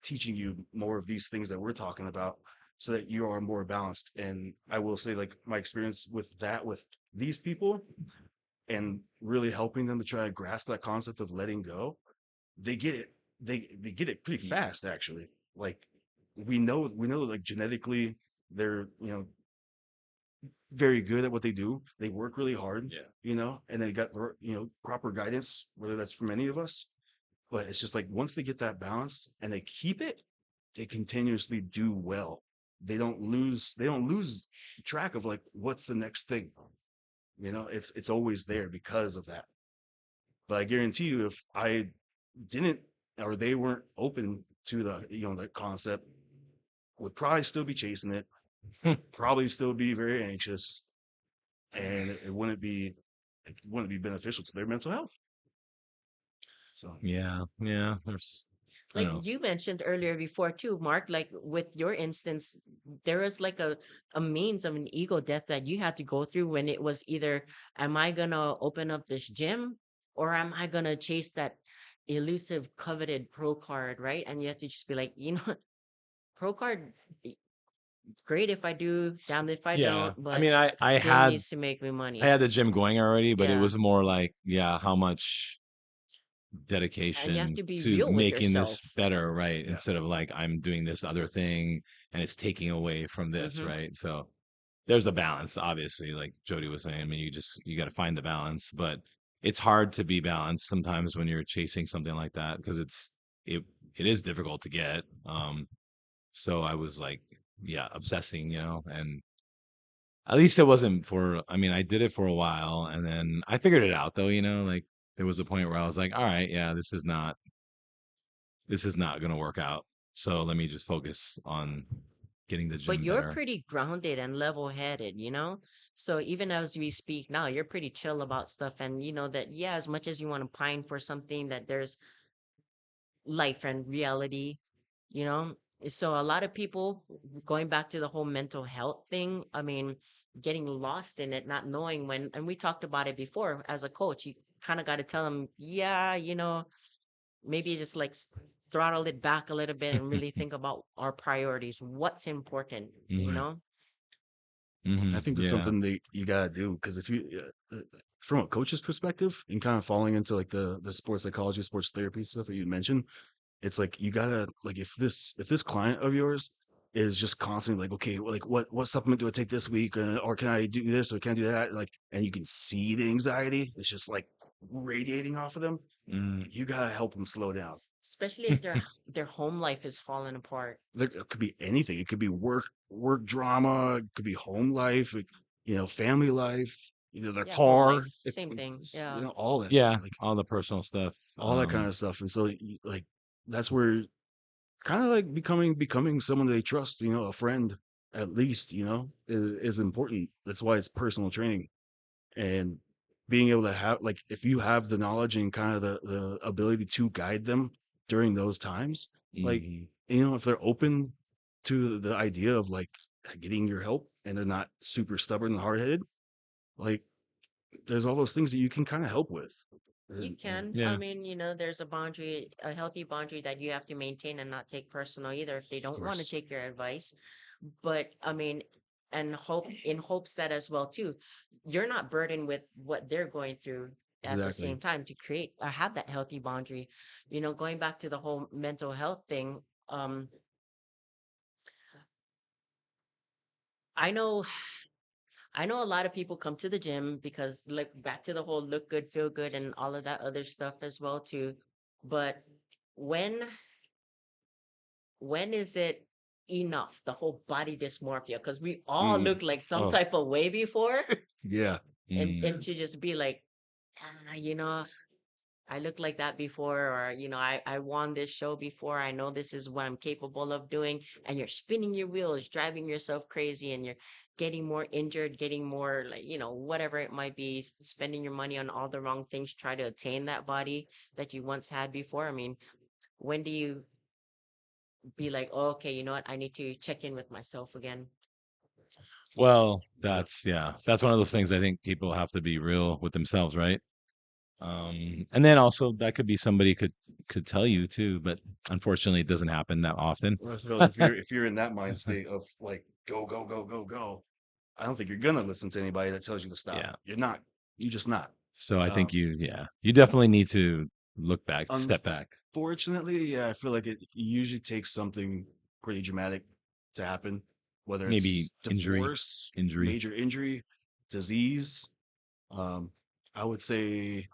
Speaker 1: teaching you more of these things that we're talking about so that you are more balanced. And I will say, like, my experience with that, with these people, and really helping them to try to grasp that concept of letting go, they get it. They get it pretty fast, actually. Like, we know like genetically they're very good at what they do. They work really hard,
Speaker 2: Yeah.
Speaker 1: and they got proper guidance, whether that's from any of us. But it's just like once they get that balance and they keep it, they continuously do well. They don't lose track of like what's the next thing. It's always there because of that. But I guarantee you, if I didn't, or they weren't open to the concept, would probably still be chasing it, probably still be very anxious, and it wouldn't be beneficial to their mental health. So
Speaker 2: Yeah. Yeah. There's, I
Speaker 3: Like
Speaker 2: don't know.
Speaker 3: you mentioned earlier before too, Mark, like with your instance, there was like a means of an ego death that you had to go through, when it was either, am I gonna open up this gym, or am I gonna chase that elusive coveted pro card, right? And you have to just be like, pro card, y- great if I do, damned if I
Speaker 2: Yeah.
Speaker 3: don't,
Speaker 2: I
Speaker 3: but
Speaker 2: mean,
Speaker 3: gym needs to make me
Speaker 2: I
Speaker 3: money.
Speaker 2: had the gym going already, but it
Speaker 3: Yeah.
Speaker 2: was more like, yeah, how much
Speaker 3: And you have
Speaker 2: dedication
Speaker 3: to be
Speaker 2: to
Speaker 3: real with
Speaker 2: making this
Speaker 3: yourself.
Speaker 2: better, right?
Speaker 1: yeah,
Speaker 2: Instead of like I'm doing this other thing and it's taking away from this,
Speaker 3: Mm-hmm.
Speaker 2: right? So there's a balance, obviously, like Jody was saying. I mean, you got to find the balance, but it's hard to be balanced sometimes when you're chasing something like that because it it is difficult to get. So I was like, yeah, obsessing, and at least it wasn't for. I mean, I did it for a while, and then I figured it out, though. Like there was a point where I was like, all right, yeah, this is not going to work out. So let me just focus on getting the
Speaker 3: But
Speaker 2: gym
Speaker 3: you're
Speaker 2: better.
Speaker 3: pretty grounded and level-headed. So even as we speak now, you're pretty chill about stuff, and you know that, yeah, as much as you want to pine for something, that there's life and reality, you know. So a lot of people, going back to the whole mental health thing, I mean, getting lost in it, not knowing when, and we talked about it before. As a coach, you kind of got to tell them, yeah, maybe just like throttle it back a little bit and really think about our priorities, what's important, you
Speaker 2: Hmm.
Speaker 3: know?
Speaker 1: I think that's
Speaker 2: Yeah.
Speaker 1: something that you gotta do, because if you, from a coach's perspective, and kind of falling into like the sports psychology, sports therapy stuff that you mentioned, it's like you gotta, like, if this client of yours is just constantly like, okay, well, like what supplement do I take this week, or can I do this or can I do that, like, and you can see the anxiety, it's just like radiating off of them.
Speaker 2: Mm.
Speaker 1: You gotta help them slow down.
Speaker 3: Especially if their home life is falling apart.
Speaker 1: It could be anything. It could be work drama. It could be home life. Family life. Their
Speaker 3: Yeah, home
Speaker 1: car.
Speaker 3: life, same thing. Yeah.
Speaker 1: All that.
Speaker 2: Yeah,
Speaker 1: Like
Speaker 2: all the personal stuff.
Speaker 1: all that kind of stuff. And so, like, that's where kind of like becoming someone they trust, a friend at least, is important. That's why it's personal training. And being able to have, like, if you have the knowledge and kind of the ability to guide them during those times, like,
Speaker 2: Mhm.
Speaker 1: if they're open to the idea of like getting your help and they're not super stubborn and hard-headed, like, there's all those things that you can kind of help with.
Speaker 3: You can. I
Speaker 2: Yeah,
Speaker 3: mean, there's a boundary, a healthy boundary that you have to maintain and not take personal either if they
Speaker 2: of
Speaker 3: don't want to
Speaker 2: course.
Speaker 3: take your advice. But I mean, and hope in hopes that as well too, you're not burdened with what they're going through at the
Speaker 1: Exactly.
Speaker 3: same time to create or have that healthy boundary. Going back to the whole mental health thing, um, I know I know a lot of people come to the gym because like back to the whole look good, feel good, and all of that other stuff as well too. But when when is it enough? The whole body dysmorphia, because we all
Speaker 1: Mm.
Speaker 3: look like some
Speaker 1: Oh,
Speaker 3: type of way before,
Speaker 1: yeah.
Speaker 3: and
Speaker 2: Mm.
Speaker 3: to just be like, ah, I looked like that before, or I won this show before. I know this is what I'm capable of doing, and you're spinning your wheels, driving yourself crazy, and you're getting more injured, getting more like whatever it might be, spending your money on all the wrong things, try to attain that body that you once had before. I mean, when do you be like, oh, okay, you know what? I need to check in with myself again.
Speaker 2: Well,
Speaker 1: Yeah.
Speaker 2: that's one of those things I think people have to be real with themselves, right? And then also that could be somebody could tell you too, but unfortunately it doesn't happen that often.
Speaker 1: Well, so if you're in that mind state of like go go go go go, I don't think you're gonna listen to anybody that tells you to stop.
Speaker 2: Yeah.
Speaker 1: You're not. You're just not.
Speaker 2: So I think
Speaker 1: Um,
Speaker 2: you definitely need to look back, step back.
Speaker 1: Unfortunately, yeah, I feel like it usually takes something pretty dramatic to happen, whether
Speaker 2: Maybe
Speaker 1: it's
Speaker 2: injury,
Speaker 1: divorce,
Speaker 2: injury.
Speaker 1: major injury, disease. Um, I would say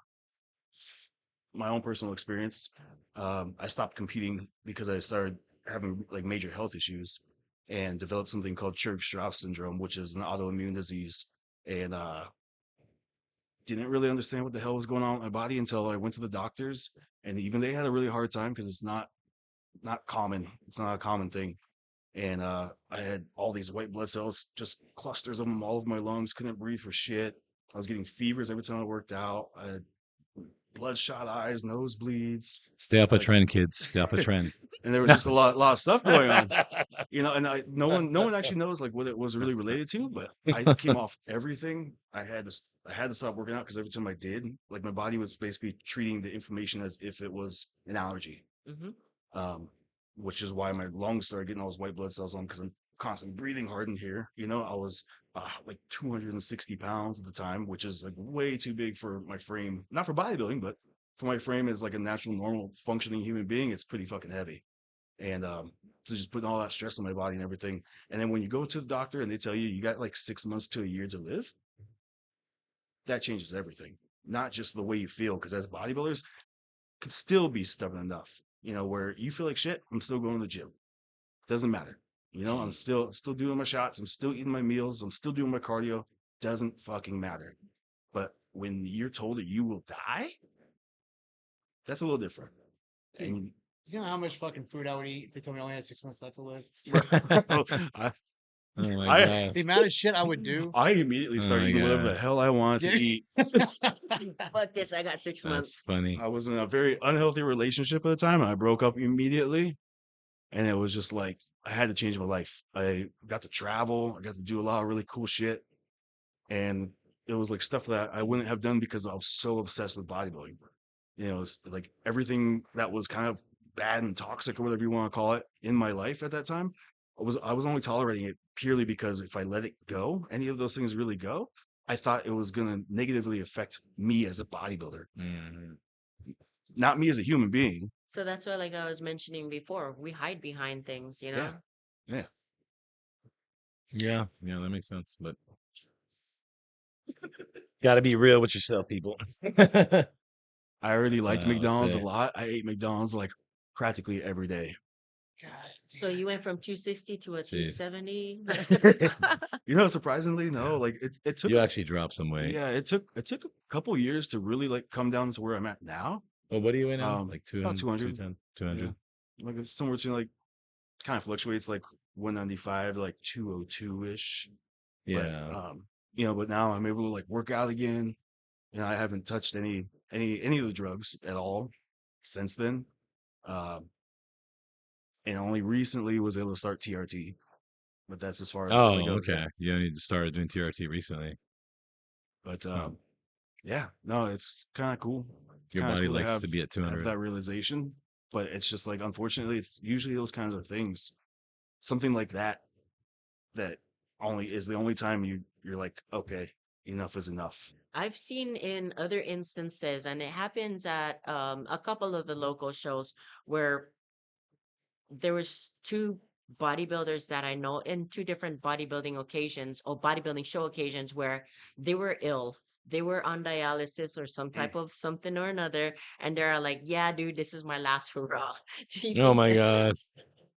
Speaker 1: my own personal experience. I stopped competing because I started having like major health issues and developed something called Churg-Strauss syndrome, which is an autoimmune disease. And didn't really understand what the hell was going on with my body until I went to the doctors, and even they had a really hard time because it's not common. It's not a common thing. And I had all these white blood cells, just clusters of them all over my lungs. Couldn't breathe for shit. I was getting fevers every time I worked out. I had bloodshot eyes, nosebleeds,
Speaker 2: Stay off a
Speaker 1: like,
Speaker 2: trend, kids. Stay off a trend.
Speaker 1: and there was just a lot of stuff going on. And no one actually knows like what it was really related to, but I came off everything. I had to stop working out because every time I did, like my body was basically treating the inflammation as if it was an allergy.
Speaker 3: Mm-hmm.
Speaker 1: Um, which is why my lungs started getting all those white blood cells on because I'm constantly breathing hard in here. I was like 260 pounds at the time, which is like way too big for my frame. Not for bodybuilding, but for my frame as like a natural, normal, functioning human being, it's pretty fucking heavy. And so just putting all that stress on my body and everything. And then when you go to the doctor and they tell you you got like 6 months to a year to live, that changes everything. Not just the way you feel, because as bodybuilders, could still be stubborn enough, where you feel like shit, I'm still going to the gym. Doesn't matter. I'm still doing my shots, I'm still eating my meals, I'm still doing my cardio. Doesn't fucking matter. But when you're told that you will die, that's a little different.
Speaker 4: Dude,
Speaker 1: And
Speaker 4: you know how much fucking food I would eat if they told me I only had 6 months left to live?
Speaker 1: bro, I
Speaker 2: Oh my
Speaker 1: I
Speaker 2: god.
Speaker 4: The amount of shit I would do.
Speaker 1: I immediately
Speaker 2: Oh
Speaker 1: started
Speaker 2: my
Speaker 1: eating whatever the
Speaker 2: god.
Speaker 1: hell I wanted to
Speaker 4: Dude.
Speaker 1: eat.
Speaker 3: Fuck this! I got 6 months.
Speaker 2: That's funny.
Speaker 1: I was in a very unhealthy relationship at the time, and I broke up immediately. And it was just like I had to change my life. I got to travel, I got to do a lot of really cool shit, and it was like stuff that I wouldn't have done because I was so obsessed with bodybuilding. It's like everything that was kind of bad and toxic or whatever you want to call it in my life at that time. I was only tolerating it purely because if I let it go, any of those things really go, I thought it was going to negatively affect me as a bodybuilder,
Speaker 2: Mhm.
Speaker 1: not me as a human being.
Speaker 3: So that's why, like I was mentioning before, we hide behind things, you
Speaker 1: Yeah,
Speaker 3: know?
Speaker 1: yeah.
Speaker 2: Yeah, yeah, that makes sense. But gotta be real with yourself, people. That's
Speaker 1: I already
Speaker 2: what
Speaker 1: liked
Speaker 2: I always
Speaker 1: McDonald's a
Speaker 2: say.
Speaker 1: lot. I ate McDonald's like practically every day.
Speaker 4: God
Speaker 3: So you went from 260 to a
Speaker 2: Jeez.
Speaker 3: 270?
Speaker 1: Surprisingly, no, like it took
Speaker 2: You actually dropped some weight.
Speaker 1: yeah, it took a couple years to really like come down to where I'm at now.
Speaker 2: Well, what do you weigh now? Like
Speaker 1: About
Speaker 2: 200,
Speaker 1: 200.
Speaker 2: 210,
Speaker 1: Yeah.
Speaker 2: 200.
Speaker 1: Like it's somewhere between like kind of fluctuates like 195 to like 202 ish. But
Speaker 2: Yeah.
Speaker 1: but now I'm able to like work out again. I haven't touched any of the drugs at all since then. Um, and only recently was able to start TRT, but that's as far as it really
Speaker 2: Oh,
Speaker 1: goes. Yeah.
Speaker 2: okay. You only started doing TRT recently.
Speaker 1: But
Speaker 2: Huh.
Speaker 1: yeah, no, it's kind of cool. It's
Speaker 2: Your
Speaker 1: kind of
Speaker 2: body
Speaker 1: cool to
Speaker 2: likes
Speaker 1: have
Speaker 2: to be at
Speaker 1: have
Speaker 2: 200.
Speaker 1: that realization. But it's just like unfortunately, it's usually those kinds of things, something like that, that only is the only time you're like, okay, enough is enough.
Speaker 3: I've seen in other instances, and it happens at a couple of the local shows where there was two bodybuilders that I know in two different bodybuilding occasions or bodybuilding show occasions where they were ill. They were on dialysis or some
Speaker 1: Mm.
Speaker 3: type of something or another, and they're like, "Yeah, dude, this is my last hurrah." Do you
Speaker 2: Oh
Speaker 3: think
Speaker 2: my
Speaker 3: that?
Speaker 2: God.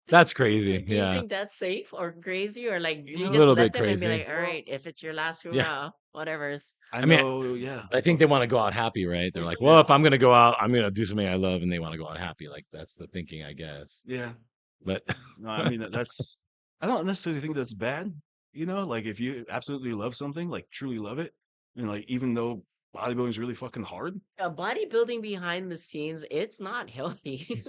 Speaker 2: That's crazy.
Speaker 3: Do you
Speaker 2: Yeah.
Speaker 3: think that's safe or crazy, or like,
Speaker 1: You
Speaker 3: do you
Speaker 2: A
Speaker 1: know,
Speaker 3: just
Speaker 2: little
Speaker 3: let
Speaker 2: bit
Speaker 3: them and be
Speaker 2: crazy.
Speaker 3: like, "All
Speaker 1: well,
Speaker 3: right, if it's your last
Speaker 2: Yeah.
Speaker 3: hurrah, whatever's."
Speaker 1: I
Speaker 2: I mean,
Speaker 1: know, yeah,
Speaker 2: I think they want to go out happy, right? They're like, well,
Speaker 1: yeah,
Speaker 2: if I'm going to go out, I'm going to do something I love, and they want to go out happy. Like that's the thinking, I guess.
Speaker 1: yeah.
Speaker 2: But
Speaker 1: No, I mean that's. I don't necessarily think that's bad. Like if you absolutely love something, like truly love it, and like even though bodybuilding is really fucking hard,
Speaker 3: Bodybuilding behind the scenes, it's not healthy.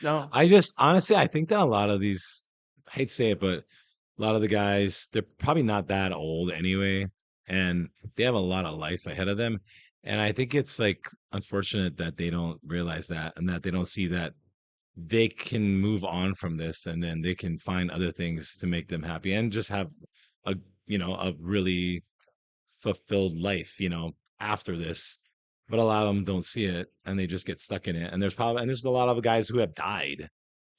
Speaker 1: no,
Speaker 2: I just honestly, I think that a lot of these, I hate to say it, but a lot of the guys, they're probably not that old anyway, and they have a lot of life ahead of them. And I think it's like unfortunate that they don't realize that and that they don't see that they can move on from this and then they can find other things to make them happy and just have a a really fulfilled life, after this. But a lot of them don't see it and they just get stuck in it. And there's a lot of guys who have died,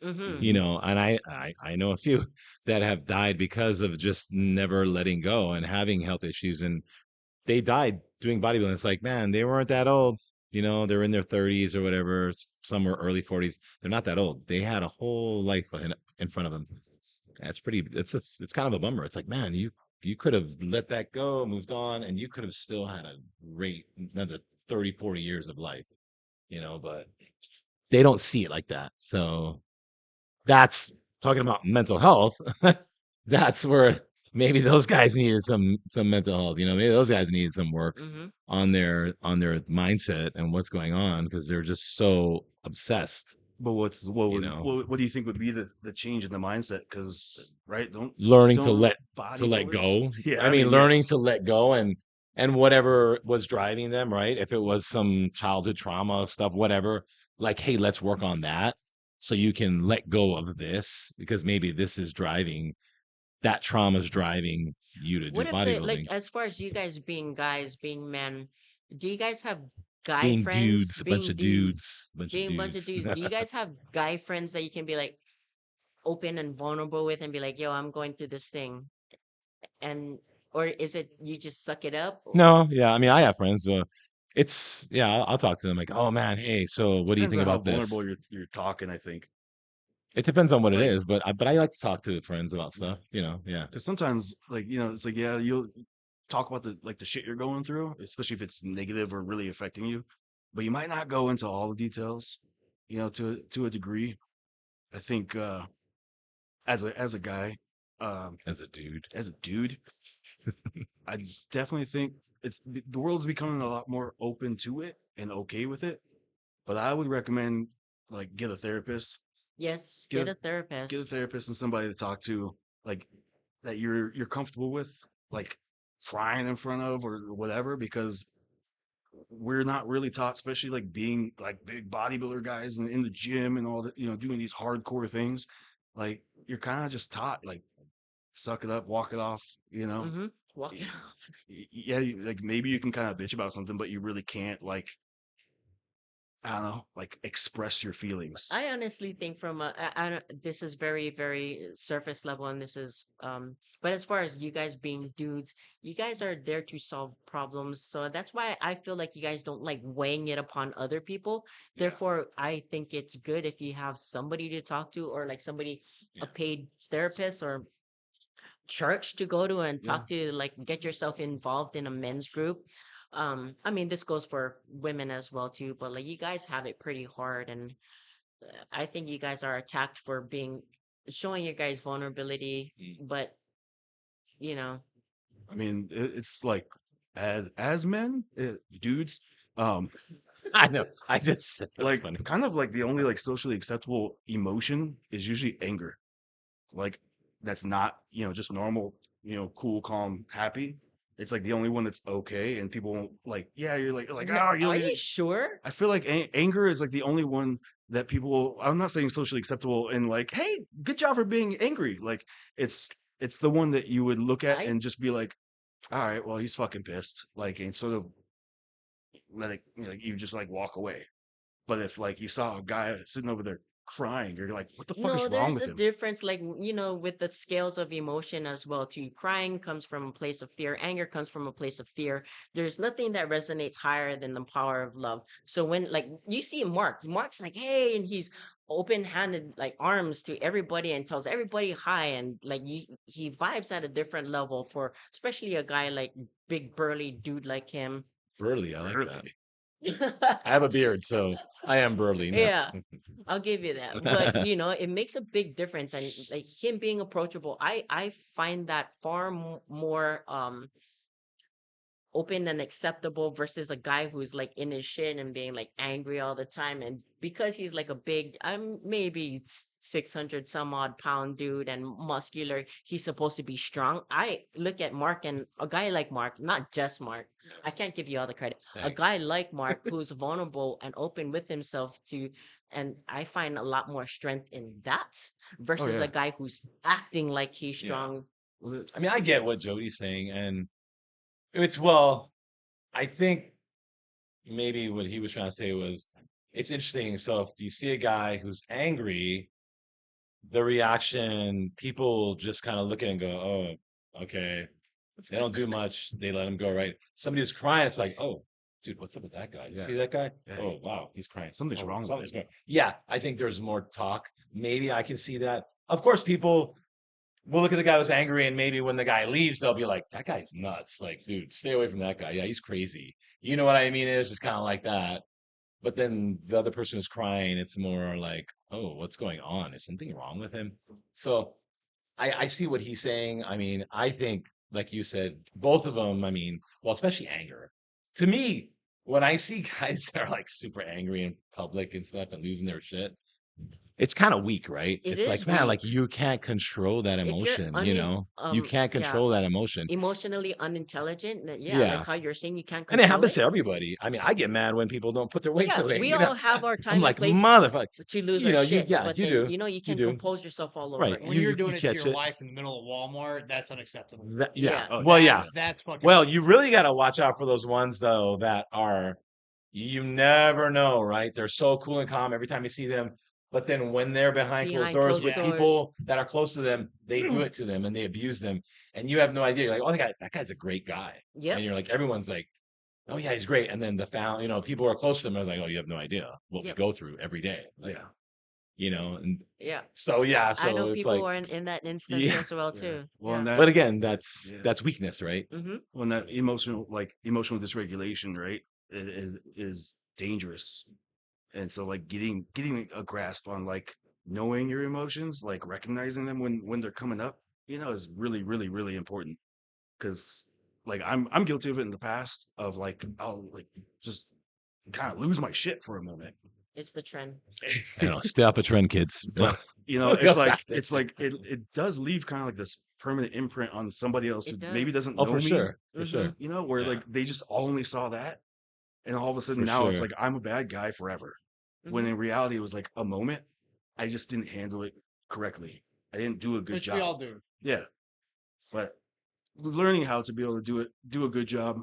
Speaker 3: Hmm.
Speaker 1: hmm
Speaker 2: and I know a few that have died because of just never letting go and having health issues. And they died doing bodybuilding. It's like, man, they weren't that old. They're in their 30s or whatever. Some were early 40s. They're not that old. They had a whole life in front of them. That's pretty. It's kind of a bummer. It's like, man, you could have let that go, moved on, and you could have still had a great another 30, 40 years of life. But they don't see it like that. So that's talking about mental health. That's where maybe those guys needed some mental health. Maybe those guys needed some work
Speaker 3: Hmm.
Speaker 2: on their mindset and what's going on because they're just so obsessed.
Speaker 1: but
Speaker 2: You know,
Speaker 1: what do you think would be the change in the mindset? Because right,
Speaker 2: learning to
Speaker 1: don't
Speaker 2: let
Speaker 1: bodybuilders?
Speaker 2: go.
Speaker 1: Yeah,
Speaker 2: I
Speaker 1: I
Speaker 2: mean,
Speaker 1: mean,
Speaker 2: learning
Speaker 1: yes,
Speaker 2: to let go and whatever was driving them, right? If it was some childhood trauma stuff, whatever, like, hey, let's work on that so you can let go of this because maybe this is driving that trauma's driving you to do
Speaker 3: What if the like
Speaker 2: bodybuilding.
Speaker 3: as far as you guys being guys, being men, do you guys have guy
Speaker 2: Being
Speaker 3: friends,
Speaker 2: dudes, a bunch of dudes, bunch of
Speaker 3: being a bunch of
Speaker 2: dudes.
Speaker 3: dudes? Do you guys have guy friends that you can be like open and vulnerable with and be like, "Yo, I'm going through this thing," and or is it you just suck it up?
Speaker 2: No, yeah, I mean, I have friends. It's yeah, I'll talk to them like, oh man, hey, so what do you
Speaker 1: depends
Speaker 2: think
Speaker 1: on how
Speaker 2: about
Speaker 1: vulnerable
Speaker 2: this?
Speaker 1: you're talking. I think
Speaker 2: It depends on what it
Speaker 1: like
Speaker 2: is, but I like to talk to friends about stuff. Yeah.
Speaker 1: because sometimes like it's like yeah, you'll talk about the shit you're going through, especially if it's negative or really affecting you, but you might not go into all the details. To a degree. I think as a guy, um,
Speaker 2: As a dude.
Speaker 1: as a dude, I definitely think the world's becoming a lot more open to it and okay with it. But I would recommend like get a therapist,
Speaker 3: Yes,
Speaker 1: get
Speaker 3: get
Speaker 1: a
Speaker 3: a
Speaker 1: get a
Speaker 3: therapist.
Speaker 1: therapist and somebody to talk to, like that you're comfortable with, like crying in front of or whatever, because we're not really taught, especially like being like big bodybuilder guys and in the gym and all that, doing these hardcore things. Like you're kind of just taught like suck it up, walk it off,
Speaker 3: Mm-hmm. Walk it
Speaker 1: Y-
Speaker 3: off.
Speaker 1: Yeah, like maybe you can kind of bitch about something, but you really can't like I don't know, like express your feelings.
Speaker 3: I honestly think from I don't, this is very very surface level, and this is but as far as you guys being dudes, you guys are there to solve problems, so that's why I feel like you guys don't like weighing it upon other people.
Speaker 1: Yeah,
Speaker 3: Therefore, I think it's good if you have somebody to talk to, or like somebody, a
Speaker 1: yeah,
Speaker 3: paid therapist or church to go to and
Speaker 1: yeah.
Speaker 3: talk to, like get yourself involved in a men's group. I mean, this goes for women as well too, but like you guys have it pretty hard, and I think you guys are attacked for being showing your guys vulnerability,
Speaker 2: Mm.
Speaker 3: but you know,
Speaker 1: I mean, it's like as men, dudes, um,
Speaker 2: I know. I just that's
Speaker 1: like
Speaker 2: funny.
Speaker 1: kind of like the only like socially acceptable emotion is usually anger. Like that's not, just normal, cool, calm, happy. It's like the only one that's okay, and people won't like, yeah, you're like, oh, you
Speaker 3: are
Speaker 1: don't need
Speaker 3: you
Speaker 1: to.
Speaker 3: sure?
Speaker 1: I feel like anger is like the only one that people. I'm not saying socially acceptable and like, hey, good job for being angry. Like it's it's the one that you would look at
Speaker 3: I
Speaker 1: and just be like, all right, well, he's fucking pissed. Like, and sort of let it, like you just like walk away. But if like you saw a guy sitting over there crying, you're like, what the fuck is
Speaker 3: No,
Speaker 1: wrong
Speaker 3: there's
Speaker 1: with
Speaker 3: a
Speaker 1: him?
Speaker 3: difference, like, with the scales of emotion as well, too. Crying comes from a place of fear, anger comes from a place of fear. There's nothing that resonates higher than the power of love. So when, like, you see Mark's like, hey, and he's open-handed, like, arms to everybody and tells everybody hi, and like, he vibes at a different level for especially a guy like big burly dude like him.
Speaker 2: Burly, I like that.
Speaker 1: Really?
Speaker 2: I have a beard, so I am burly now.
Speaker 3: Yeah, I'll give you that. But it makes a big difference, and like him being approachable, I find that far more open and acceptable versus a guy who's like in his shit and being like angry all the time. And because he's like a big, I'm maybe 600 some odd pound dude and muscular, he's supposed to be strong. I look at Mark, and a guy like Mark, not just Mark, I can't give you all the credit. A
Speaker 2: Thanks.
Speaker 3: guy like Mark who's vulnerable and open with himself to, and I find a lot more strength in that
Speaker 1: Oh
Speaker 3: versus a
Speaker 1: yeah.
Speaker 3: guy who's acting like he's
Speaker 2: Yeah.
Speaker 3: strong.
Speaker 1: Well,
Speaker 2: I mean, I get what Jody's saying, and well, I think maybe what he was trying to say was it's interesting. So if you see a guy who's angry, the reaction, people just kind of look at it and go, oh, okay. They don't do much. They let him go, right? Somebody who's crying, it's like, oh, dude, what's up with that guy? You
Speaker 1: yeah,
Speaker 2: see that guy?
Speaker 1: yeah.
Speaker 2: Oh, wow, he's crying.
Speaker 1: Something's
Speaker 2: Oh,
Speaker 1: wrong with
Speaker 2: something's
Speaker 1: him.
Speaker 2: going. Yeah, I think there's more talk. Maybe I can see that. Of course, people will look at the guy who's angry, and maybe when the guy leaves, they'll be like, that guy's nuts. Like, dude, stay away from that guy. Yeah, he's crazy. You know what I mean? It's just kind of like that. But then the other person who's crying, it's more like, oh, what's going on? Is something wrong with him? So I see what he's saying. I mean, I think, like you said, both of them, I mean, well, especially anger. To me, when I see guys that are like super angry in public and stuff and losing their shit, it's kind of weak, right?
Speaker 3: It
Speaker 2: It's like,
Speaker 3: is
Speaker 2: man,
Speaker 3: weak.
Speaker 2: like you can't control that
Speaker 3: If you're
Speaker 2: emotion, you know? You can't
Speaker 3: yeah,
Speaker 2: control that emotion.
Speaker 3: emotionally unintelligent, then yeah, like
Speaker 2: Yeah.
Speaker 3: how you're saying you can't
Speaker 2: And it
Speaker 3: control
Speaker 2: happens
Speaker 3: it.
Speaker 2: to everybody. I mean, I get mad when people don't put their weights
Speaker 3: Yeah,
Speaker 2: away,
Speaker 3: we
Speaker 2: you know?
Speaker 3: all have our
Speaker 2: I'm
Speaker 3: time and
Speaker 2: like,
Speaker 3: place
Speaker 2: motherfucker,
Speaker 3: to lose our shit,
Speaker 2: yeah,
Speaker 3: but
Speaker 2: you
Speaker 3: then
Speaker 2: do.
Speaker 3: you
Speaker 2: You
Speaker 3: can
Speaker 2: do.
Speaker 3: compose yourself all over
Speaker 2: Right.
Speaker 3: it.
Speaker 4: When you're
Speaker 2: You
Speaker 4: doing it to
Speaker 2: catch
Speaker 4: your
Speaker 2: it.
Speaker 4: wife in the middle of Walmart, that's unacceptable.
Speaker 2: That, yeah.
Speaker 3: Yeah,
Speaker 1: Oh
Speaker 2: Well, yeah.
Speaker 4: That's fucking
Speaker 2: Well,
Speaker 4: rude.
Speaker 2: you really got to watch out for those ones though that are you never know, right? They're so cool and calm every time you see them, but then when they're behind closed
Speaker 3: behind
Speaker 2: doors
Speaker 3: closed
Speaker 2: with
Speaker 4: Yeah.
Speaker 3: doors.
Speaker 2: people that are close to them, they do it to them and they abuse them, and you have no idea. You're like, oh, that guy's a great guy, and
Speaker 3: Yep,
Speaker 2: you're like, everyone's like, oh yeah, he's great, and then people who are close to them. I was like, oh, you have no idea what we
Speaker 3: yep,
Speaker 2: go through every day, like,
Speaker 1: Yeah.
Speaker 2: and
Speaker 3: yeah.
Speaker 2: so yeah,
Speaker 3: I
Speaker 2: so
Speaker 3: know
Speaker 2: it's
Speaker 3: people who
Speaker 2: like,
Speaker 3: are in that instance
Speaker 2: yeah,
Speaker 3: as well
Speaker 1: Yeah.
Speaker 3: too.
Speaker 1: Well, and
Speaker 3: Yeah.
Speaker 2: but
Speaker 1: that,
Speaker 2: again,
Speaker 1: yeah.
Speaker 2: that's weakness, right?
Speaker 3: Mm-hmm.
Speaker 1: When that emotional dysregulation, right, is dangerous. And so like getting a grasp on like knowing your emotions, like recognizing them when they're coming up, is really, really, really important. Because like I'm guilty of it in the past of like I'll like just kind of lose my shit for a moment.
Speaker 3: It's the trend.
Speaker 2: I know, stay off a trend, kids.
Speaker 1: But
Speaker 2: We'll go back there.
Speaker 1: it's like it does leave kind of like this permanent imprint on somebody else who
Speaker 3: It
Speaker 1: maybe
Speaker 3: does.
Speaker 1: doesn't
Speaker 2: Oh,
Speaker 1: know
Speaker 2: for
Speaker 1: me,
Speaker 2: sure, for
Speaker 3: Mm-hmm.
Speaker 2: sure.
Speaker 1: where
Speaker 2: Yeah,
Speaker 1: like they just only saw that, and all of a sudden
Speaker 2: for
Speaker 1: now it's
Speaker 2: sure.
Speaker 1: like I'm a bad guy forever. When
Speaker 3: Mm-hmm.
Speaker 1: in reality it was like a moment. I just didn't handle it correctly. I didn't do a good
Speaker 4: Which we
Speaker 1: job.
Speaker 4: all do.
Speaker 1: Yeah. But learning how to be able to do a good job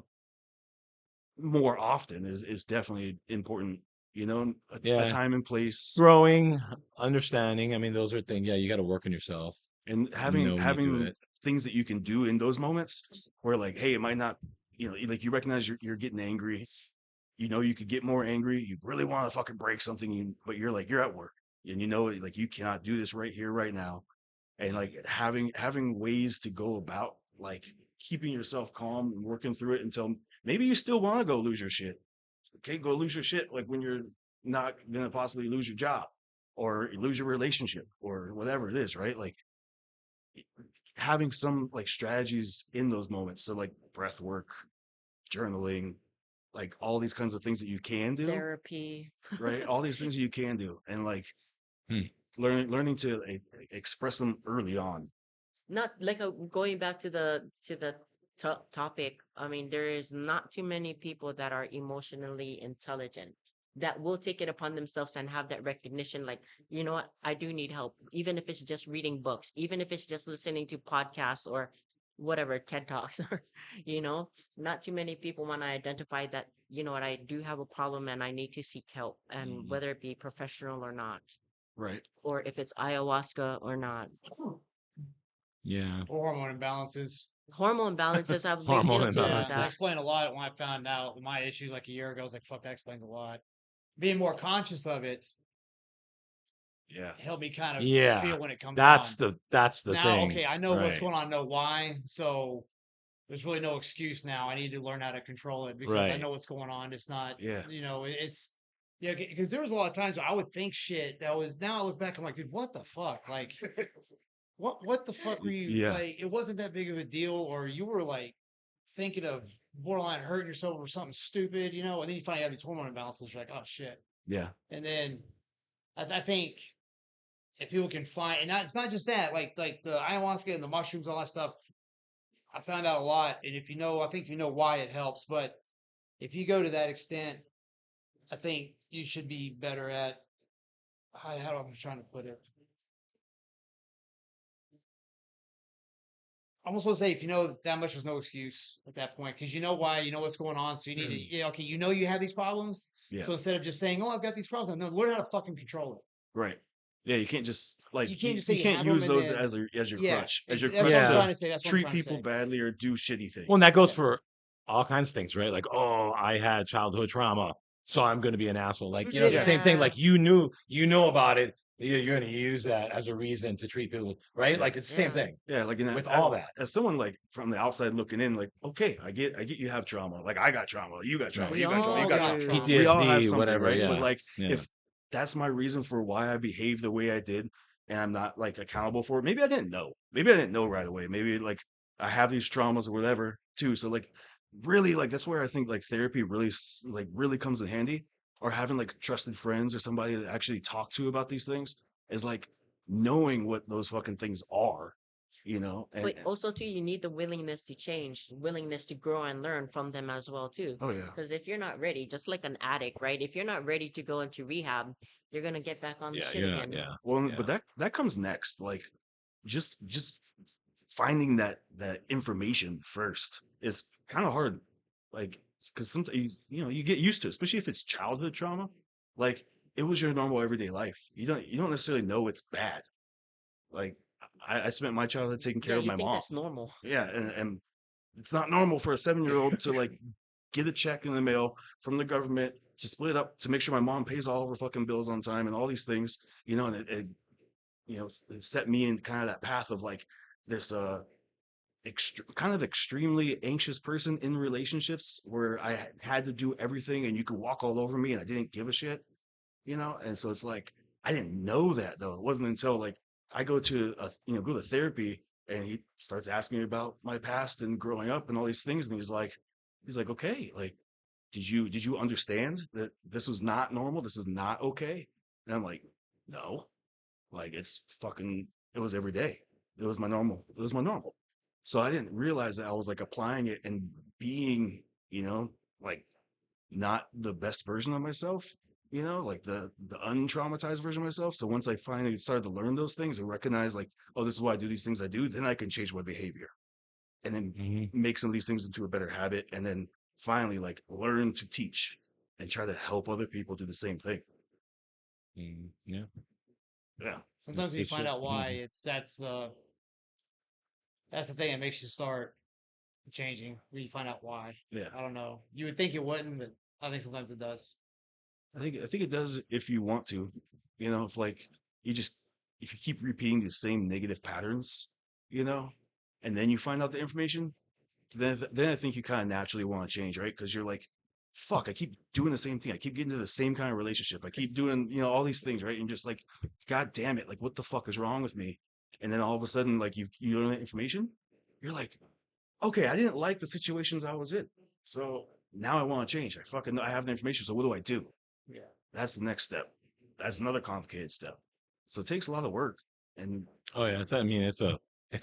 Speaker 1: more often is definitely important. A
Speaker 2: Yeah,
Speaker 1: time and place,
Speaker 2: growing, understanding. I mean, those are things. Yeah, you got to work on yourself
Speaker 1: and
Speaker 2: and
Speaker 1: having
Speaker 2: know when you do
Speaker 1: having
Speaker 2: it.
Speaker 1: things that you can do in those moments where like, hey, it might not, like you recognize you're getting angry. You could get more angry. You really want to fucking break something, but you're at work and like you cannot do this right here, right now. And like having ways to go about like keeping yourself calm and working through it until maybe you still want to go lose your shit. Okay, go lose your shit like when you're not gonna possibly lose your job. or you lose your relationship or whatever it is, right? Like having some like strategies in those moments. So like breath work, journaling, like all these kinds of things that you can do,
Speaker 3: Therapy.
Speaker 1: right? All these things that you can do, and like
Speaker 2: Hmm.
Speaker 1: learning to express them early on.
Speaker 3: Not like going back to the topic. I mean, there is not too many people that are emotionally intelligent that will take it upon themselves and have that recognition, like, you know what, I do need help, even if it's just reading books, even if it's just listening to podcasts or whatever, TED Talks, or not too many people want to identify that, you know what, I do have a problem and I need to seek help, and
Speaker 2: Mhm.
Speaker 3: whether it be professional or not,
Speaker 1: Right.
Speaker 3: or if it's ayahuasca or not.
Speaker 2: Yeah.
Speaker 4: Or hormone imbalances.
Speaker 3: Hormone imbalances, I've been
Speaker 2: Hormone
Speaker 3: guilty of
Speaker 4: Yeah, that
Speaker 3: that.
Speaker 2: imbalances.
Speaker 4: explained a lot when I found out my issues like a year ago. I was like, fuck, that explains a lot. Being more conscious of it
Speaker 1: Yeah.
Speaker 4: helped me kind of
Speaker 2: Yeah.
Speaker 4: feel when it comes
Speaker 2: That's
Speaker 4: on.
Speaker 2: the
Speaker 4: Now,
Speaker 2: thing.
Speaker 4: okay, I know what's
Speaker 2: Right.
Speaker 4: going on, know why. So there's really no excuse now. I need to learn how to control it because I
Speaker 2: Right.
Speaker 4: know what's going on. It's not,
Speaker 1: Yeah.
Speaker 4: it's, yeah, because there was a lot of times where I would think shit that was, now I look back, I'm like, dude, what the fuck? Like, what the fuck were you,
Speaker 1: Yeah.
Speaker 4: like, it wasn't that big of a deal, or you were like thinking of borderline hurting yourself or something stupid, and then you find out these hormone imbalances, you're like, oh shit.
Speaker 1: Yeah.
Speaker 4: And then I think if people can find, and it's not just that, like the ayahuasca and the mushrooms, all that stuff, I found out a lot. And if you know, I think you know why it helps. But if you go to that extent, I think you should be better at, how do I trying to put it? I almost want to say, if you know that much, there's no excuse at that point because you know why, you know what's going on. So you need to, yeah, okay, you know you have these problems.
Speaker 1: Yeah.
Speaker 4: So instead of just saying, "Oh, I've got these problems," no, learn how to fucking control it.
Speaker 1: Right. Yeah. You can't just like
Speaker 4: You can't just say
Speaker 1: you
Speaker 4: you
Speaker 1: can't
Speaker 4: have them
Speaker 1: use
Speaker 4: and
Speaker 1: those
Speaker 4: then,
Speaker 1: as your
Speaker 4: yeah,
Speaker 1: crutch as your
Speaker 4: that's
Speaker 1: crutch
Speaker 4: what I'm
Speaker 2: Yeah.
Speaker 4: trying
Speaker 1: to
Speaker 4: to say. That's what I'm
Speaker 1: treat
Speaker 4: trying to
Speaker 1: people
Speaker 4: say.
Speaker 1: badly or do shitty
Speaker 2: Well, and that
Speaker 1: things.
Speaker 2: goes
Speaker 4: Yeah.
Speaker 2: for all kinds of things, right? Like, oh, I had childhood trauma, so I'm going to be an asshole. Like, the
Speaker 1: Yeah.
Speaker 2: same thing.
Speaker 3: Yeah,
Speaker 2: Like, you know about it. You're going to use that as a reason to treat people, right?
Speaker 1: Yeah.
Speaker 2: Like, it's the same
Speaker 3: yeah.
Speaker 2: thing
Speaker 1: Yeah. Like in that,
Speaker 2: with all that.
Speaker 1: as someone like from the outside looking in, like, okay, I get you have trauma. Like I got trauma. You got trauma.
Speaker 2: Right.
Speaker 3: We
Speaker 1: You got trauma. You
Speaker 3: all
Speaker 1: got
Speaker 4: Yeah.
Speaker 1: trauma.
Speaker 3: got
Speaker 1: We
Speaker 3: trauma.
Speaker 1: all have
Speaker 2: PTSD,
Speaker 1: something,
Speaker 2: whatever.
Speaker 1: right? But
Speaker 2: Yeah.
Speaker 1: like
Speaker 2: Yeah.
Speaker 1: if that's my reason for why I behaved the way I did and I'm not like accountable for it, maybe I didn't know. Maybe I didn't know right away. Maybe like I have these traumas or whatever too. So like really like that's where I think like therapy really like really comes in handy, or having like trusted friends or somebody to actually talk to about these things is like knowing what those fucking things are, and
Speaker 3: But also too, you need the willingness to change, willingness to grow and learn from them as well too.
Speaker 1: oh yeah.
Speaker 3: Because if you're not ready, just like an addict, right? If you're not ready to go into rehab, you're gonna get back on the
Speaker 2: Yeah.
Speaker 3: shit
Speaker 2: You're not.
Speaker 3: again.
Speaker 2: Yeah.
Speaker 1: Well, but
Speaker 2: Yeah.
Speaker 1: that comes next. Like just finding that information first is kind of hard. Like because sometimes you get used to it, especially if it's childhood trauma. Like it was your normal everyday life. You don't necessarily know it's bad. Like I spent my childhood taking care
Speaker 3: Yeah,
Speaker 1: of
Speaker 3: you
Speaker 1: my
Speaker 3: think
Speaker 1: mom.
Speaker 3: that's normal.
Speaker 1: Yeah, and it's not normal for a 7-year-old to like get a check in the mail from the government to split up to make sure my mom pays all of her fucking bills on time and all these things, and it set me in kind of that path of like this kind of extremely anxious person in relationships where I had to do everything and you could walk all over me and I didn't give a shit, and so it's like I didn't know that though. It wasn't until like I go to therapy and he starts asking me about my past and growing up and all these things, and he's like, okay, like did you understand that this was not normal, this is not okay? And I'm like, no, like it was every day. It was my normal. So I didn't realize that I was like applying it and being, like not the best version of myself, like the untraumatized version of myself. So once I finally started to learn those things and recognize like, oh, this is why I do these things I do, then I can change my behavior and then
Speaker 2: Hmm.
Speaker 1: make some of these things into a better habit and then finally like learn to teach and try to help other people do the same thing.
Speaker 2: Yeah.
Speaker 1: Yeah.
Speaker 2: That's
Speaker 4: Sometimes when you
Speaker 2: good
Speaker 4: find
Speaker 2: shit.
Speaker 4: out why, that's the thing that makes you start changing. When you find out why,
Speaker 1: Yeah.
Speaker 4: I don't know. You would think it wouldn't, but I think sometimes it does.
Speaker 1: I think it does if you want to, if like you just if you keep repeating the same negative patterns, you know, and then you find out the information, then I think you kind of naturally want to change, right? Because you're like fuck, I keep doing the same thing. I keep getting into the same kind of relationship. I keep doing, all these things, right? And just like, God damn it, like what the fuck is wrong with me? And then all of a sudden, like you learn that information, you're like, okay, I didn't like the situations I was in. So now I want to change. I have the information. So what do I do?
Speaker 3: Yeah.
Speaker 1: That's the next step. That's another complicated step. So it takes a lot of work. And
Speaker 2: Oh yeah, I mean, it's a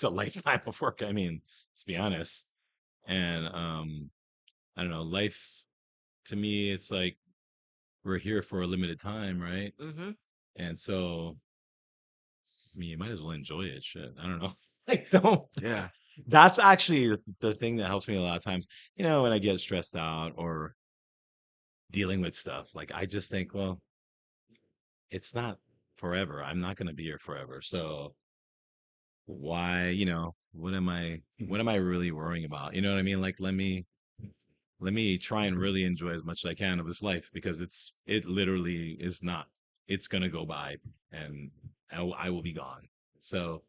Speaker 2: lifetime of work. I mean, let's be honest. And I don't know, life to me, it's like we're here for a limited time, right?
Speaker 3: Mm-hmm.
Speaker 2: And so, I mean, you might as well enjoy it. Shit, I don't know. Like, don't.
Speaker 1: yeah,
Speaker 2: That's actually the thing that helps me a lot of times. When I get stressed out or dealing with stuff, like I just think, well, it's not forever. I'm not going to be here forever. So why, what am I really worrying about? You know what I mean? Like, let me try and really enjoy as much as I can of this life because it literally is not. It's gonna go by, and I will be gone. So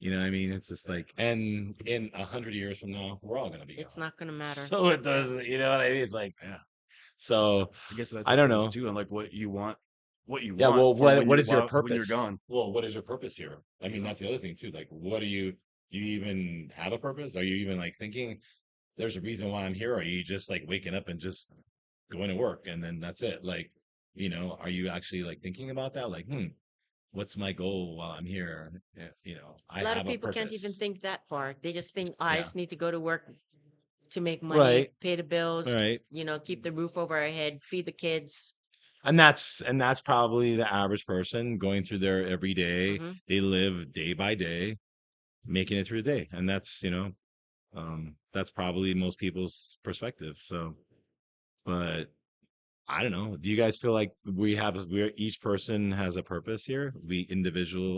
Speaker 2: I mean, it's just like, and in 100 years from now, we're all gonna be
Speaker 3: It's
Speaker 2: gone.
Speaker 3: not gonna matter.
Speaker 2: So it does, you know what I mean? It's like,
Speaker 1: yeah.
Speaker 2: so
Speaker 1: I guess that
Speaker 2: I don't
Speaker 1: depends
Speaker 2: know.
Speaker 1: too on like what you
Speaker 2: Yeah,
Speaker 1: want
Speaker 2: well,
Speaker 1: for
Speaker 2: what is your
Speaker 1: when you're
Speaker 2: purpose?
Speaker 1: gone.
Speaker 2: Well, what is your purpose here? I mean, that's the other thing too. Like, do you even have a purpose? Are you even like thinking there's a reason why I'm here? Or are you just like waking up and just going to work and then that's it? Like, are you actually like thinking about that? Like, what's my goal while I'm here? Yeah, I
Speaker 3: A lot of
Speaker 2: have a
Speaker 3: people can't even
Speaker 2: purpose.
Speaker 3: think that far. They just think, I
Speaker 2: Yeah.
Speaker 3: just need to go to work to make money,
Speaker 2: Right.
Speaker 3: pay the bills,
Speaker 2: Right.
Speaker 3: keep the roof over our head, feed the kids.
Speaker 2: And that's probably the average person going through their every day.
Speaker 3: Mm-hmm.
Speaker 2: They live day by day, making it through the day. And that's probably most people's perspective. So, but I don't know. Do you guys feel like each person has a purpose here?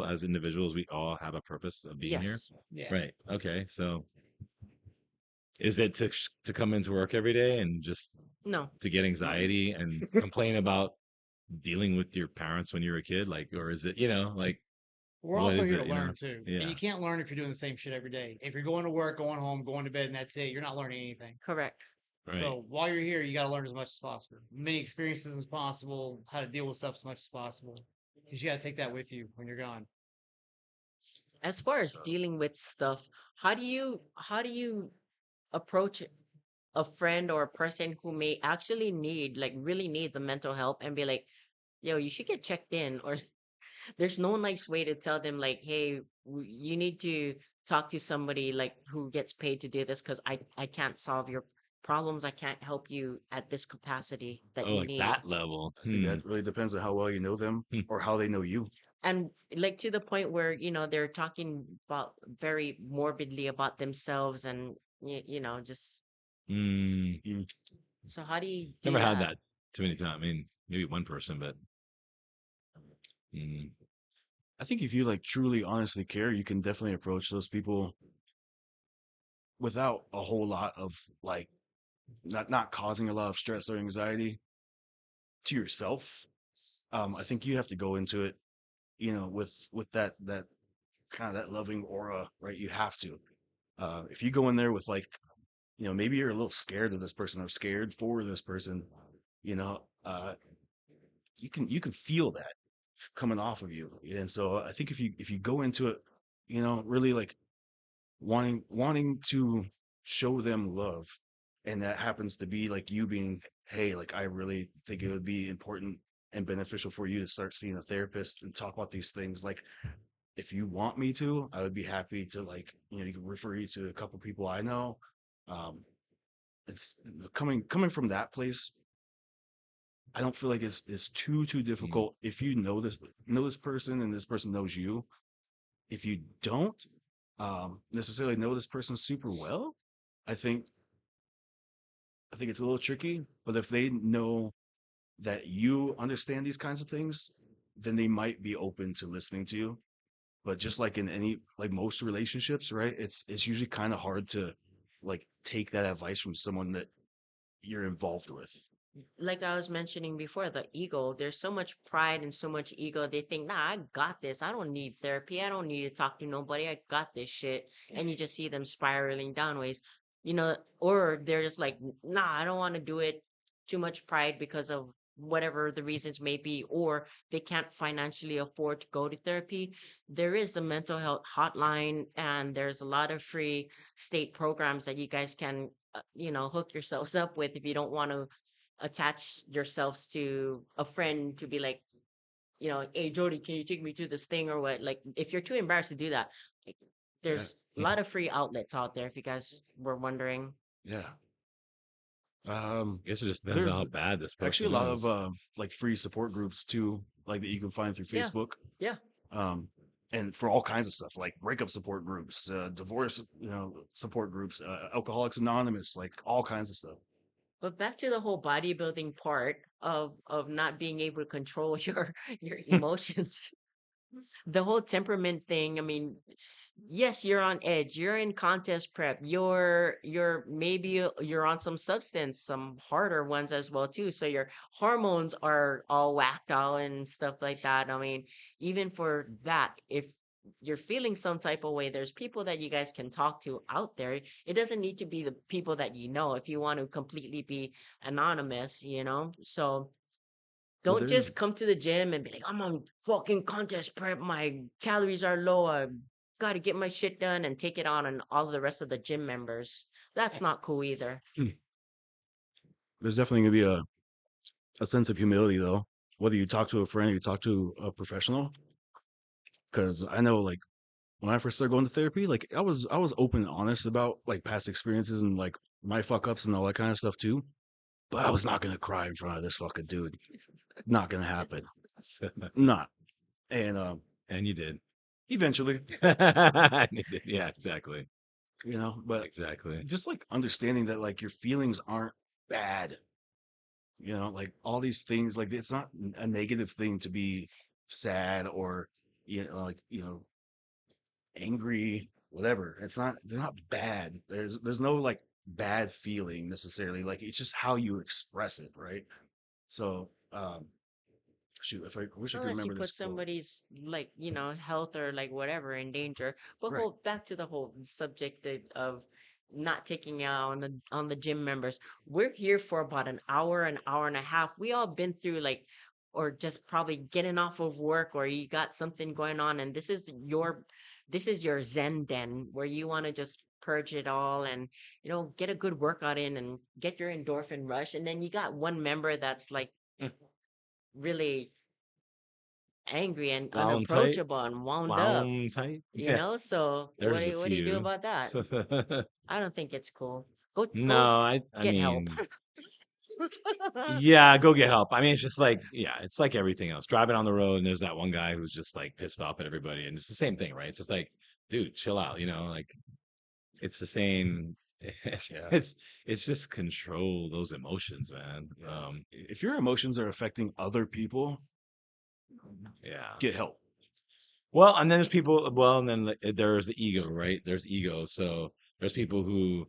Speaker 2: As individuals, we all have a purpose of being here.
Speaker 3: Yes.
Speaker 4: Yeah.
Speaker 2: Right. Okay. So is it to come into work every day and just
Speaker 3: No.
Speaker 2: to get anxiety and complain about dealing with your parents when you're a kid? Like, or is it, like,
Speaker 4: We're
Speaker 2: what
Speaker 4: also
Speaker 2: is
Speaker 4: here to
Speaker 2: it,
Speaker 4: learn too. And
Speaker 2: Yeah.
Speaker 4: you can't learn if you're doing the same shit every day. If you're going to work, going home, going to bed, and that's it, you're not learning anything.
Speaker 3: Correct.
Speaker 2: Right.
Speaker 4: So while you're here, you got to learn as much as possible, many experiences as possible, how to deal with stuff as much as possible, because you got to take that with you when you're gone.
Speaker 3: As far as
Speaker 2: So,
Speaker 3: dealing with stuff, how do you approach a friend or a person who may actually really need the mental help and be like, yo, you should get checked in, or there's no nice way to tell them like, hey, you need to talk to somebody like who gets paid to do this because I can't solve your problems. I can't help you at this capacity that
Speaker 2: oh,
Speaker 3: you
Speaker 2: like
Speaker 3: need.
Speaker 2: that level.
Speaker 1: I think that really depends on how well you know them
Speaker 2: Hmm.
Speaker 1: or how they know you.
Speaker 3: And like to the point where, they're talking about very morbidly about themselves and just
Speaker 2: Hmm.
Speaker 1: Mm.
Speaker 3: so how do you do
Speaker 2: Never had
Speaker 3: that?
Speaker 2: that too many times. I mean, maybe one person, but mm,
Speaker 1: I think if you like truly honestly care, you can definitely approach those people without a whole lot of like not causing a lot of stress or anxiety to yourself. I think you have to go into it, with that kind of that loving aura, right? You have to. If you go in there with like, maybe you're a little scared of this person or scared for this person, you know, uh, you can feel that coming off of you. And so I think if you go into it, really like wanting to show them love, and that happens to be like you being, hey, like I really think it would be important and beneficial for you to start seeing a therapist and talk about these things. Like if you want me to, I would be happy to like, you can refer you to a couple people I know. Um, it's coming from that place. I don't feel like it's too
Speaker 2: mm,
Speaker 1: difficult if you know this person and this person knows you. If you don't necessarily know this person super well, I think I think it's a little tricky. But if they know that you understand these kinds of things, then they might be open to listening to you. But just like in any like most relationships, right? It's usually kind of hard to like take that advice from someone that you're involved with.
Speaker 3: Like I was mentioning before, the ego, there's so much pride and so much ego. They think, nah, I got this. I don't need therapy. I don't need to talk to nobody. I got this shit. And you just see them spiraling downways. or they're just like, nah, I don't want to do it. Too much pride because of whatever the reasons may be, or they can't financially afford to go to therapy. There is a mental health hotline, and there's a lot of free state programs that you guys can, hook yourselves up with if you don't want to attach yourselves to a friend to be like, hey Jody, can you take me to this thing or what? Like, if you're too embarrassed to do that, like,
Speaker 1: Yeah,
Speaker 3: there's a lot of free outlets out there if you guys were wondering.
Speaker 1: yeah.
Speaker 2: I guess it just depends on how
Speaker 1: There's
Speaker 2: bad this
Speaker 1: actually a
Speaker 2: person
Speaker 1: lot of
Speaker 2: is.
Speaker 1: like free support groups too, like that you can find through
Speaker 3: Yeah,
Speaker 1: Facebook.
Speaker 3: yeah.
Speaker 1: Um, and for all kinds of stuff, like breakup support groups, divorce, support groups, Alcoholics Anonymous, like all kinds of stuff.
Speaker 3: But back to the whole bodybuilding part of not being able to control your emotions. The whole temperament thing, I mean, yes, you're on edge, you're in contest prep, you're on some substance, some harder ones as well too, so your hormones are all whacked out and stuff like that. I mean, even for that, if you're feeling some type of way, there's people that you guys can talk to out there. It doesn't need to be the people that you know if you want to completely be anonymous. So
Speaker 1: Well,
Speaker 3: don't
Speaker 1: there's
Speaker 3: just come to the gym and be like, I'm on fucking contest prep. My calories are low. I got to get my shit done and take it on all of the rest of the gym members. That's not cool either.
Speaker 1: there's definitely gonna be a sense of humility though, whether you talk to a friend or you talk to a professional. Because I know, like when I first started going to therapy, like I was open and honest about like past experiences and like my fuck ups and all that kind of stuff too. But I was not gonna cry in front of this fucking dude. Not gonna happen. Not. And
Speaker 2: And you did.
Speaker 1: eventually,
Speaker 2: You did. Yeah, exactly.
Speaker 1: but
Speaker 2: Exactly.
Speaker 1: just like understanding that like your feelings aren't bad. Like all these things, like it's not a negative thing to be sad or like angry, whatever. They're not bad. There's no like bad feeling necessarily. Like it's just how you express it, right? So shoot, if I wish I could
Speaker 3: Unless you
Speaker 1: remember
Speaker 3: put
Speaker 1: this quote.
Speaker 3: somebody's like, health or like whatever in danger. But
Speaker 1: Right.
Speaker 3: back to the whole subject of not taking out on the gym members. We're here for about an hour and a half. We all been through like, or just probably getting off of work, or you got something going on, and this is your Zen den where you want to just purge it all and get a good workout in and get your endorphin rush, and then you got one member that's like really angry and
Speaker 2: Wound tight.
Speaker 3: unapproachable and wound up,
Speaker 2: Wound tight. Yeah.
Speaker 3: so
Speaker 2: There's a
Speaker 3: what do you do
Speaker 2: few.
Speaker 3: about that? I don't think it's cool.
Speaker 2: No,
Speaker 3: Go
Speaker 2: I
Speaker 3: get help.
Speaker 2: mean, yeah, go get help. I mean, it's just like, yeah, it's like everything else. Driving on the road and there's that one guy who's just like pissed off at everybody, and it's the same thing, right? It's just like, dude, chill out, like it's the same.
Speaker 1: Yeah.
Speaker 2: It's just control those emotions, man.
Speaker 1: Yeah. If your emotions are affecting other people,
Speaker 2: Yeah.
Speaker 1: get help.
Speaker 2: Well, and then there's people, well, and then there's the ego, right? There's ego. So there's people who,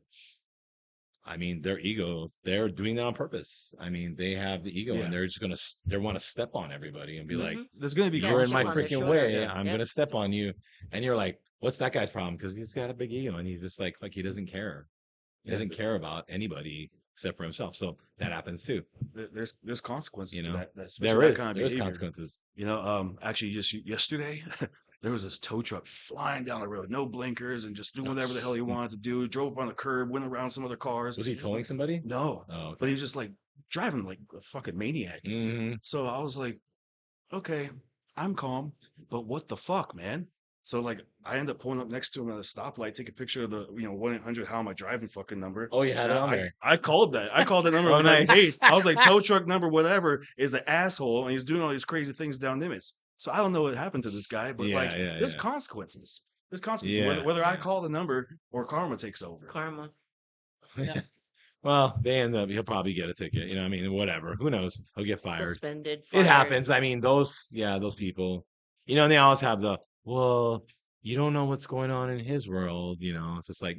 Speaker 2: I mean, their ego, they're doing that on purpose. I mean, they have the ego and
Speaker 1: Yeah.
Speaker 2: they're just they want to step on everybody and be like,
Speaker 1: There's gonna be
Speaker 3: Yeah,
Speaker 2: you're in
Speaker 3: chip
Speaker 2: my
Speaker 3: on their
Speaker 1: consequences
Speaker 2: freaking
Speaker 1: to that.
Speaker 3: shoulder.
Speaker 2: way.
Speaker 1: Yeah.
Speaker 2: I'm
Speaker 3: Yep.
Speaker 2: gonna step on you. And you're like, what's that guy's problem? Because he's got a big ego and he's just like he doesn't care. He
Speaker 1: Yeah.
Speaker 2: doesn't care about anybody except for himself. So that happens too.
Speaker 1: There's consequences
Speaker 2: You
Speaker 1: to
Speaker 2: know,
Speaker 1: that, especially that kind of
Speaker 2: there's
Speaker 1: behavior.
Speaker 2: consequences.
Speaker 1: Actually, just yesterday, there was this tow truck flying down the road, no blinkers, and just doing whatever the hell he wanted to do. Drove up on the curb, went around some other cars.
Speaker 2: Was he towing
Speaker 3: Jeez.
Speaker 2: somebody?
Speaker 1: No,
Speaker 2: Oh,
Speaker 1: but he
Speaker 2: okay.
Speaker 1: was just like driving like a fucking maniac.
Speaker 2: Hmm.
Speaker 1: So I was like, okay, I'm calm, but what the fuck, man? So like, I end up pulling up next to him at a stoplight, take a picture of the 1-800 how am I driving fucking number.
Speaker 2: Oh, you had
Speaker 1: And
Speaker 2: it on
Speaker 1: I
Speaker 2: there.
Speaker 1: I called that. I called the number. I
Speaker 2: Oh,
Speaker 1: was like,
Speaker 2: nice.
Speaker 1: hey, I was like, tow truck number whatever is an asshole, and he's doing all these crazy things down limits. So I don't know what happened to this guy, but like,
Speaker 2: Yeah, yeah,
Speaker 1: there's
Speaker 2: yeah.
Speaker 1: consequences. There's consequences whether
Speaker 2: Yeah.
Speaker 1: whether I call the number or karma takes over.
Speaker 3: Karma.
Speaker 4: Yeah.
Speaker 2: Well, they end up, he'll probably get a ticket. I mean, whatever. Who knows? He'll get fired.
Speaker 3: Suspended,
Speaker 2: It
Speaker 3: fired.
Speaker 2: happens. I mean, those people, and they always have well, you don't know what's going on in his world. It's just like,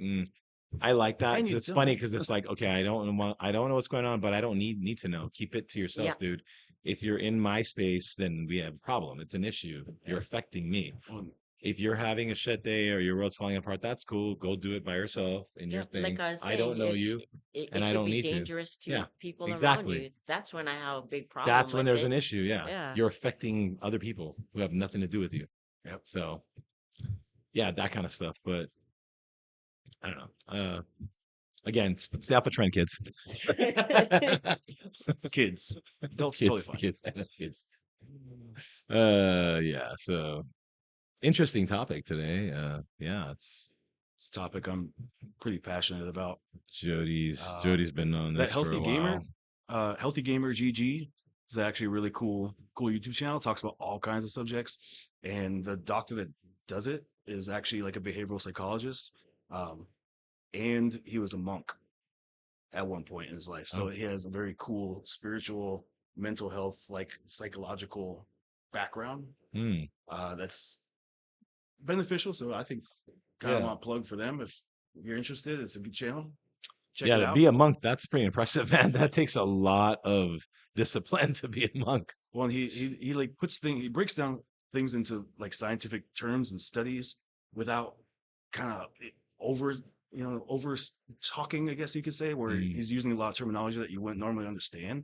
Speaker 2: I like that
Speaker 1: And
Speaker 2: 'cause
Speaker 1: you
Speaker 2: it's
Speaker 1: don't.
Speaker 2: funny because it's like, okay, I don't know what's going on, but I don't need to know. Keep it to
Speaker 3: Yeah.
Speaker 2: yourself, dude. If you're in my space, then we have a problem. It's an issue. You're affecting me.
Speaker 1: Well,
Speaker 2: if you're having a shit day or your world's falling apart, that's cool. Go do it by yourself in your
Speaker 3: Yeah, like
Speaker 2: thing.
Speaker 3: I was
Speaker 2: I
Speaker 3: saying,
Speaker 2: don't know
Speaker 3: if
Speaker 2: you, and
Speaker 3: it
Speaker 2: I
Speaker 3: could
Speaker 2: don't
Speaker 3: be
Speaker 2: need to.
Speaker 3: dangerous
Speaker 2: Yeah,
Speaker 3: to people around
Speaker 2: exactly.
Speaker 3: you, that's when I have a big problem
Speaker 2: That's when
Speaker 3: with
Speaker 2: there's an
Speaker 3: it.
Speaker 2: issue. Yeah,
Speaker 3: Yeah.
Speaker 2: you're affecting other people who have nothing to do with you.
Speaker 1: Yep.
Speaker 2: So yeah, that kind of stuff. But I don't know. Again, stay off the trend, kids.
Speaker 1: Kids, adults totally
Speaker 2: kids,
Speaker 1: fine.
Speaker 2: kids, kids. Yeah. So interesting topic today. Yeah,
Speaker 1: It's a topic I'm pretty passionate about.
Speaker 2: Jody's been on
Speaker 1: That
Speaker 2: this for
Speaker 1: healthy
Speaker 2: a
Speaker 1: gamer,
Speaker 2: while.
Speaker 1: healthy gamer GG is actually a really cool YouTube channel. Talks about all kinds of subjects, and the doctor that does it is actually like a behavioral psychologist, um, and he was a monk at one point in his life. So
Speaker 2: Oh,
Speaker 1: he has a very cool spiritual, mental health, like psychological background
Speaker 2: hmm.
Speaker 1: that's beneficial. So I think kind of
Speaker 2: Yeah.
Speaker 1: want to plug for them if you're interested. It's a good channel. Check
Speaker 2: Yeah,
Speaker 1: it
Speaker 2: to
Speaker 1: out.
Speaker 2: be a monk, that's pretty impressive, man. That takes a lot of discipline to be a monk.
Speaker 1: Well, and he like puts things, he breaks down things into like scientific terms and studies without kind of over, over talking, I guess you could say, where
Speaker 2: Mm,
Speaker 1: he's using a lot of terminology that you wouldn't normally understand.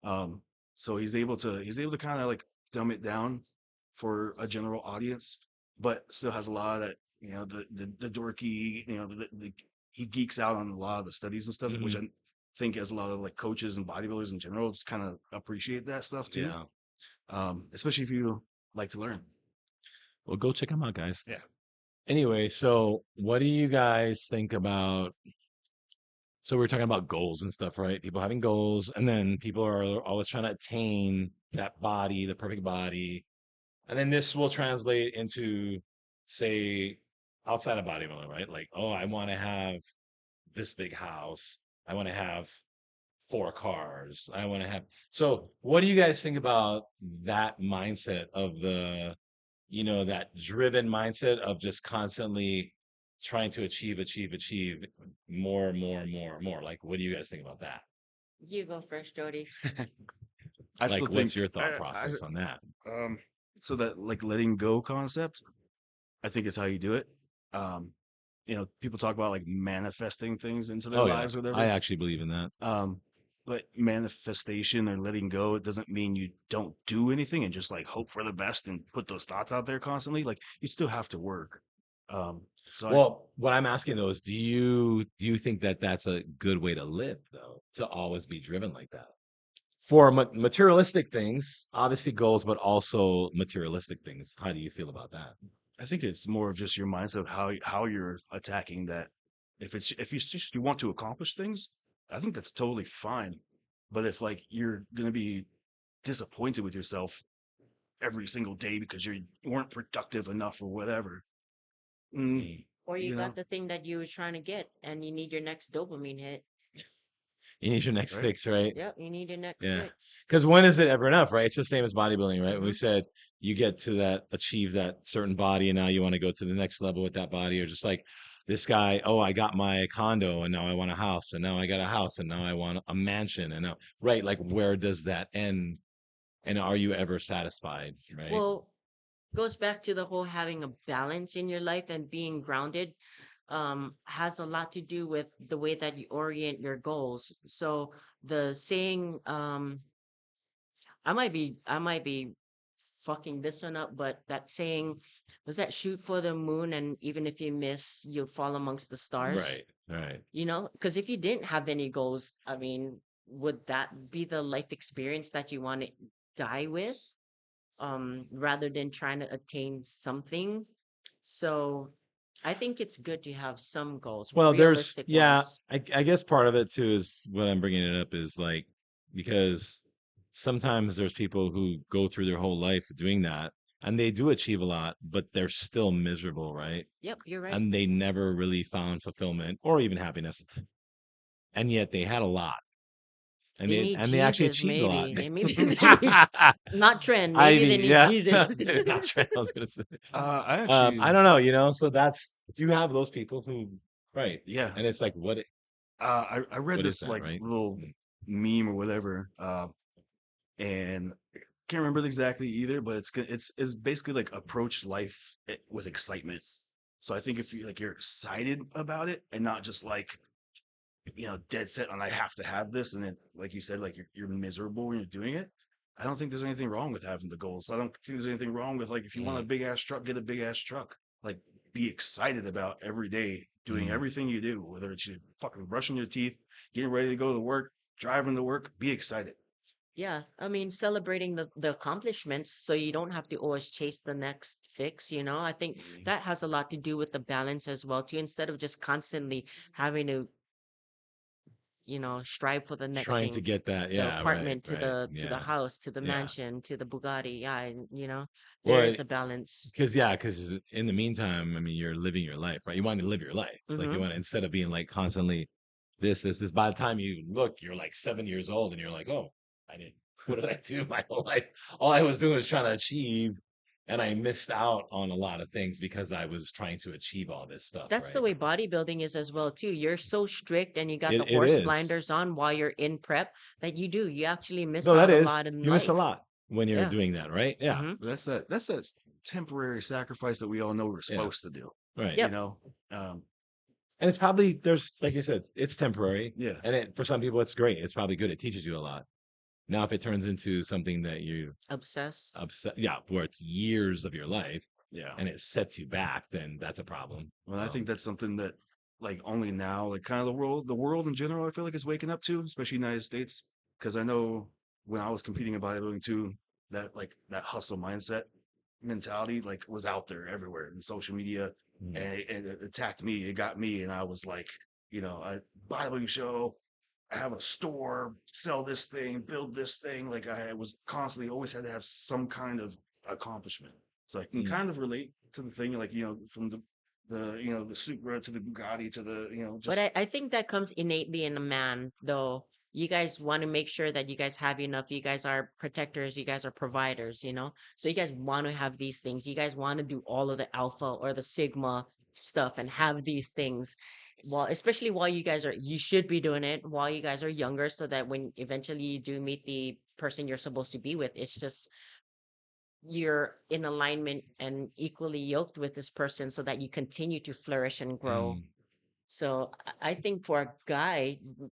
Speaker 1: Um, so he's able to kind of like dumb it down for a general audience, but still has a lot of that, the dorky, he geeks out on a lot of the studies and stuff, which
Speaker 2: mhm.
Speaker 1: I think as a lot of like coaches and bodybuilders in general just kind of appreciate that stuff too.
Speaker 2: Yeah.
Speaker 1: Especially if you like to learn.
Speaker 2: Well, go check them out, guys.
Speaker 1: Yeah.
Speaker 2: Anyway, so what do you guys think about? So we are talking about goals and stuff, right? People having goals, and then people are always trying to attain that body, the perfect body. And then this will translate into, say, outside of bodybuilding, right? Like, oh, I want to have this big house. I want to have 4 cars. I want to have. So, what do you guys think about that mindset of that driven mindset of just constantly trying to achieve more, more, more, more? Like, what do you guys think about that?
Speaker 3: You go first, Jody.
Speaker 1: I still
Speaker 2: Like, what's
Speaker 1: think
Speaker 2: your thought process on that?
Speaker 1: um so that like letting go concept, I think is how you do it. Um, people talk about like manifesting things into their
Speaker 2: Oh yeah,
Speaker 1: lives or
Speaker 2: I
Speaker 1: whatever.
Speaker 2: actually believe in that.
Speaker 1: But manifestation or letting go, it doesn't mean you don't do anything and just like hope for the best and put those thoughts out there constantly. Like you still have to work. So I,
Speaker 2: Well, what I'm asking though is, do you think that that's a good way to live though, to always be driven like that for materialistic things, obviously goals, but also materialistic things? How do you feel about that?
Speaker 1: I think it's more of just your mindset of how you're attacking that. If you just you want to accomplish things, I think that's totally fine. But if like you're gonna be disappointed with yourself every single day because you weren't productive enough or whatever, mm,
Speaker 2: Mm.
Speaker 3: Or you
Speaker 1: you
Speaker 3: got
Speaker 1: know,
Speaker 3: the thing that you were trying to get and you need your next dopamine hit.
Speaker 2: You need your next
Speaker 1: right?
Speaker 2: fix, right?
Speaker 3: Yep, you need your next
Speaker 2: Yeah.
Speaker 3: fix.
Speaker 2: Because when is it ever enough, right? It's the same as bodybuilding, right? We
Speaker 3: Mm-hmm.
Speaker 2: said you get to achieve that certain body, and now you want to go to the next level with that body, or just like this guy, oh, I got my condo, and now I want a house, and now I got a house, and now I want a mansion, and now, right? Like, where does that end? And are you ever satisfied, right?
Speaker 3: Well, goes back to the whole having a balance in your life and being grounded has a lot to do with the way that you orient your goals. So the saying I might be fucking this one up, but that saying was that shoot for the moon and even if you miss, you'll fall amongst the stars.
Speaker 2: Right, right.
Speaker 3: Because if you didn't have any goals, I mean, would that be the life experience that you want to die with? Rather than trying to attain something. So I think it's good to have some goals,
Speaker 2: Well,
Speaker 3: realistic
Speaker 2: yeah,
Speaker 3: ones.
Speaker 2: I guess part of it too is what I'm bringing it up is like, because sometimes there's people who go through their whole life doing that and they do achieve a lot, but they're still miserable, right?
Speaker 3: Yep, you're right.
Speaker 2: And they never really found fulfillment or even happiness. And yet they had a lot and
Speaker 3: They
Speaker 2: they
Speaker 3: need
Speaker 2: and they actually
Speaker 3: Jesus,
Speaker 2: achieved a lot.
Speaker 3: maybe. Maybe they need not trend.
Speaker 2: I
Speaker 3: Maybe they
Speaker 2: mean,
Speaker 3: need
Speaker 2: yeah,
Speaker 3: Jesus.
Speaker 2: not true. I was gonna say.
Speaker 1: I actually,
Speaker 2: I don't know, so that's you have those people who, right?
Speaker 1: yeah,
Speaker 2: And it's like,
Speaker 1: I read
Speaker 2: what is
Speaker 1: this
Speaker 2: that,
Speaker 1: like
Speaker 2: right?
Speaker 1: little meme or whatever, and can't remember it exactly either, but it's basically like approach life with excitement. So I think if you like you're excited about it and not just like dead set on I have to have this, and then like you said, like you're miserable when you're doing it. I don't think there's anything wrong with having the goals. I don't think there's anything wrong with like if you want a
Speaker 2: Mm,
Speaker 1: big ass truck, get a big ass truck. Like be excited about every day doing
Speaker 2: mm.
Speaker 1: everything you do, whether it's you fucking brushing your teeth, getting ready to go to work, driving to work. Be excited.
Speaker 3: Yeah, I mean, celebrating the accomplishments so you don't have to always chase the next fix, you know? I think
Speaker 2: Mhm.
Speaker 3: that has a lot to do with the balance as well, too. Instead of just constantly having to, strive for the next
Speaker 2: Trying to
Speaker 3: thing,
Speaker 2: get that.
Speaker 3: the
Speaker 2: Yeah, right,
Speaker 3: apartment to
Speaker 2: right.
Speaker 3: the
Speaker 2: Yeah,
Speaker 3: house to the
Speaker 2: yeah.
Speaker 3: mansion to the Bugatti. Yeah, and, there
Speaker 2: Well,
Speaker 3: is a balance.
Speaker 2: because in the meantime, I mean, you're living your life, right? You want to live your life. Like you
Speaker 3: Mm-hmm.
Speaker 2: want to, instead of being like constantly this. By the time you look, you're like 7 years old, and you're like, oh, I didn't. What did I do my whole life? All I was doing was trying to achieve, and I missed out on a lot of things because I was trying to achieve all this stuff,
Speaker 3: That's the
Speaker 2: right?
Speaker 3: way bodybuilding is as well, too. You're so strict and you got the
Speaker 2: It
Speaker 3: horse
Speaker 2: is.
Speaker 3: blinders on while you're in prep that you actually miss
Speaker 2: No, that
Speaker 3: out a lot
Speaker 2: is.
Speaker 3: in
Speaker 2: You miss a
Speaker 3: life.
Speaker 2: lot when you're
Speaker 3: Yeah.
Speaker 2: doing that, right? Yeah,
Speaker 3: Mm-hmm.
Speaker 1: But that's that temporary sacrifice that we all know we're
Speaker 2: yeah,
Speaker 1: supposed to do.
Speaker 2: right.
Speaker 1: You
Speaker 3: Yep.
Speaker 1: know, um,
Speaker 2: And it's probably there's like you said, it's temporary,
Speaker 1: yeah,
Speaker 2: and for some people, it's great. It's probably good. It teaches you a lot. Now, if it turns into something that you
Speaker 3: Obsess.
Speaker 2: upset, yeah, where it's years of your life
Speaker 1: yeah.
Speaker 2: and it sets you back, then that's a problem.
Speaker 1: Well, I think that's something that like only now, like kind of the world in general, I feel like is waking up to, especially United States. Because I know when I was competing in bodybuilding too, that hustle mindset mentality like was out there everywhere in social media,
Speaker 2: Mm,
Speaker 1: and it attacked me. It got me, and I was like, a bodybuilding show. I have a store, sell this thing, build this thing. Like I was constantly always had to have some kind of accomplishment. So I can
Speaker 2: mm,
Speaker 1: kind of relate to the thing, like, from the Supra to the Bugatti to the,
Speaker 3: But
Speaker 1: just
Speaker 3: I think that comes innately in a man, though. You guys want to make sure that you guys have enough. You guys are protectors. You guys are providers, you know? So you guys want to have these things. You guys want to do all of the alpha or the sigma stuff and have these things. Well, especially while you should be doing it while you guys are younger so that when eventually you do meet the person you're supposed to be with, it's just you're in alignment and equally yoked with this person so that you continue to flourish and grow.
Speaker 2: mm.
Speaker 3: So I think for a guy,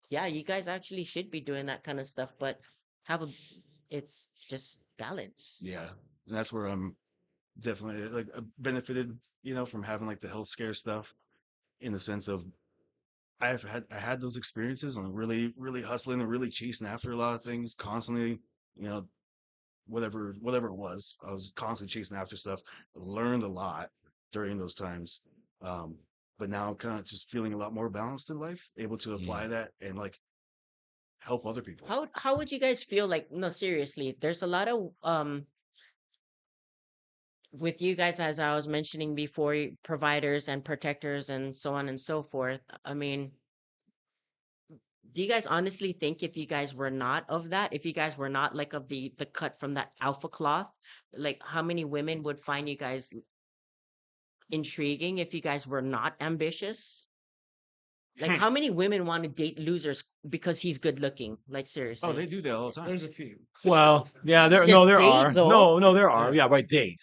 Speaker 3: yeah, you guys actually should be doing that kind of stuff, but have a it's just balance.
Speaker 1: yeah. And that's where I'm definitely like benefited, from having like the health scare stuff in the sense of I had those experiences and really, really hustling and really chasing after a lot of things constantly, you know, whatever it was. I was constantly chasing after stuff, learned a lot during those times. Um, but now I'm kind of just feeling a lot more balanced in life, able to
Speaker 2: Mm.
Speaker 1: apply that and like help other people.
Speaker 3: How would you guys feel like no seriously, there's a lot of with you guys as I was mentioning before, providers and protectors and so on and so forth. I mean, do you guys honestly think if you guys were not of that, if you guys were not like of the cut from that alpha cloth, like how many women would find you guys intriguing if you guys were not ambitious? Like how many women want to date losers because he's good looking? Like
Speaker 1: Oh,
Speaker 3: seriously.
Speaker 1: they do that all the time.
Speaker 4: There's a few.
Speaker 2: Well, yeah,
Speaker 3: Just
Speaker 2: there
Speaker 3: date
Speaker 2: are.
Speaker 3: though.
Speaker 2: No, there are.
Speaker 1: Yeah.
Speaker 2: Yeah, right. Date.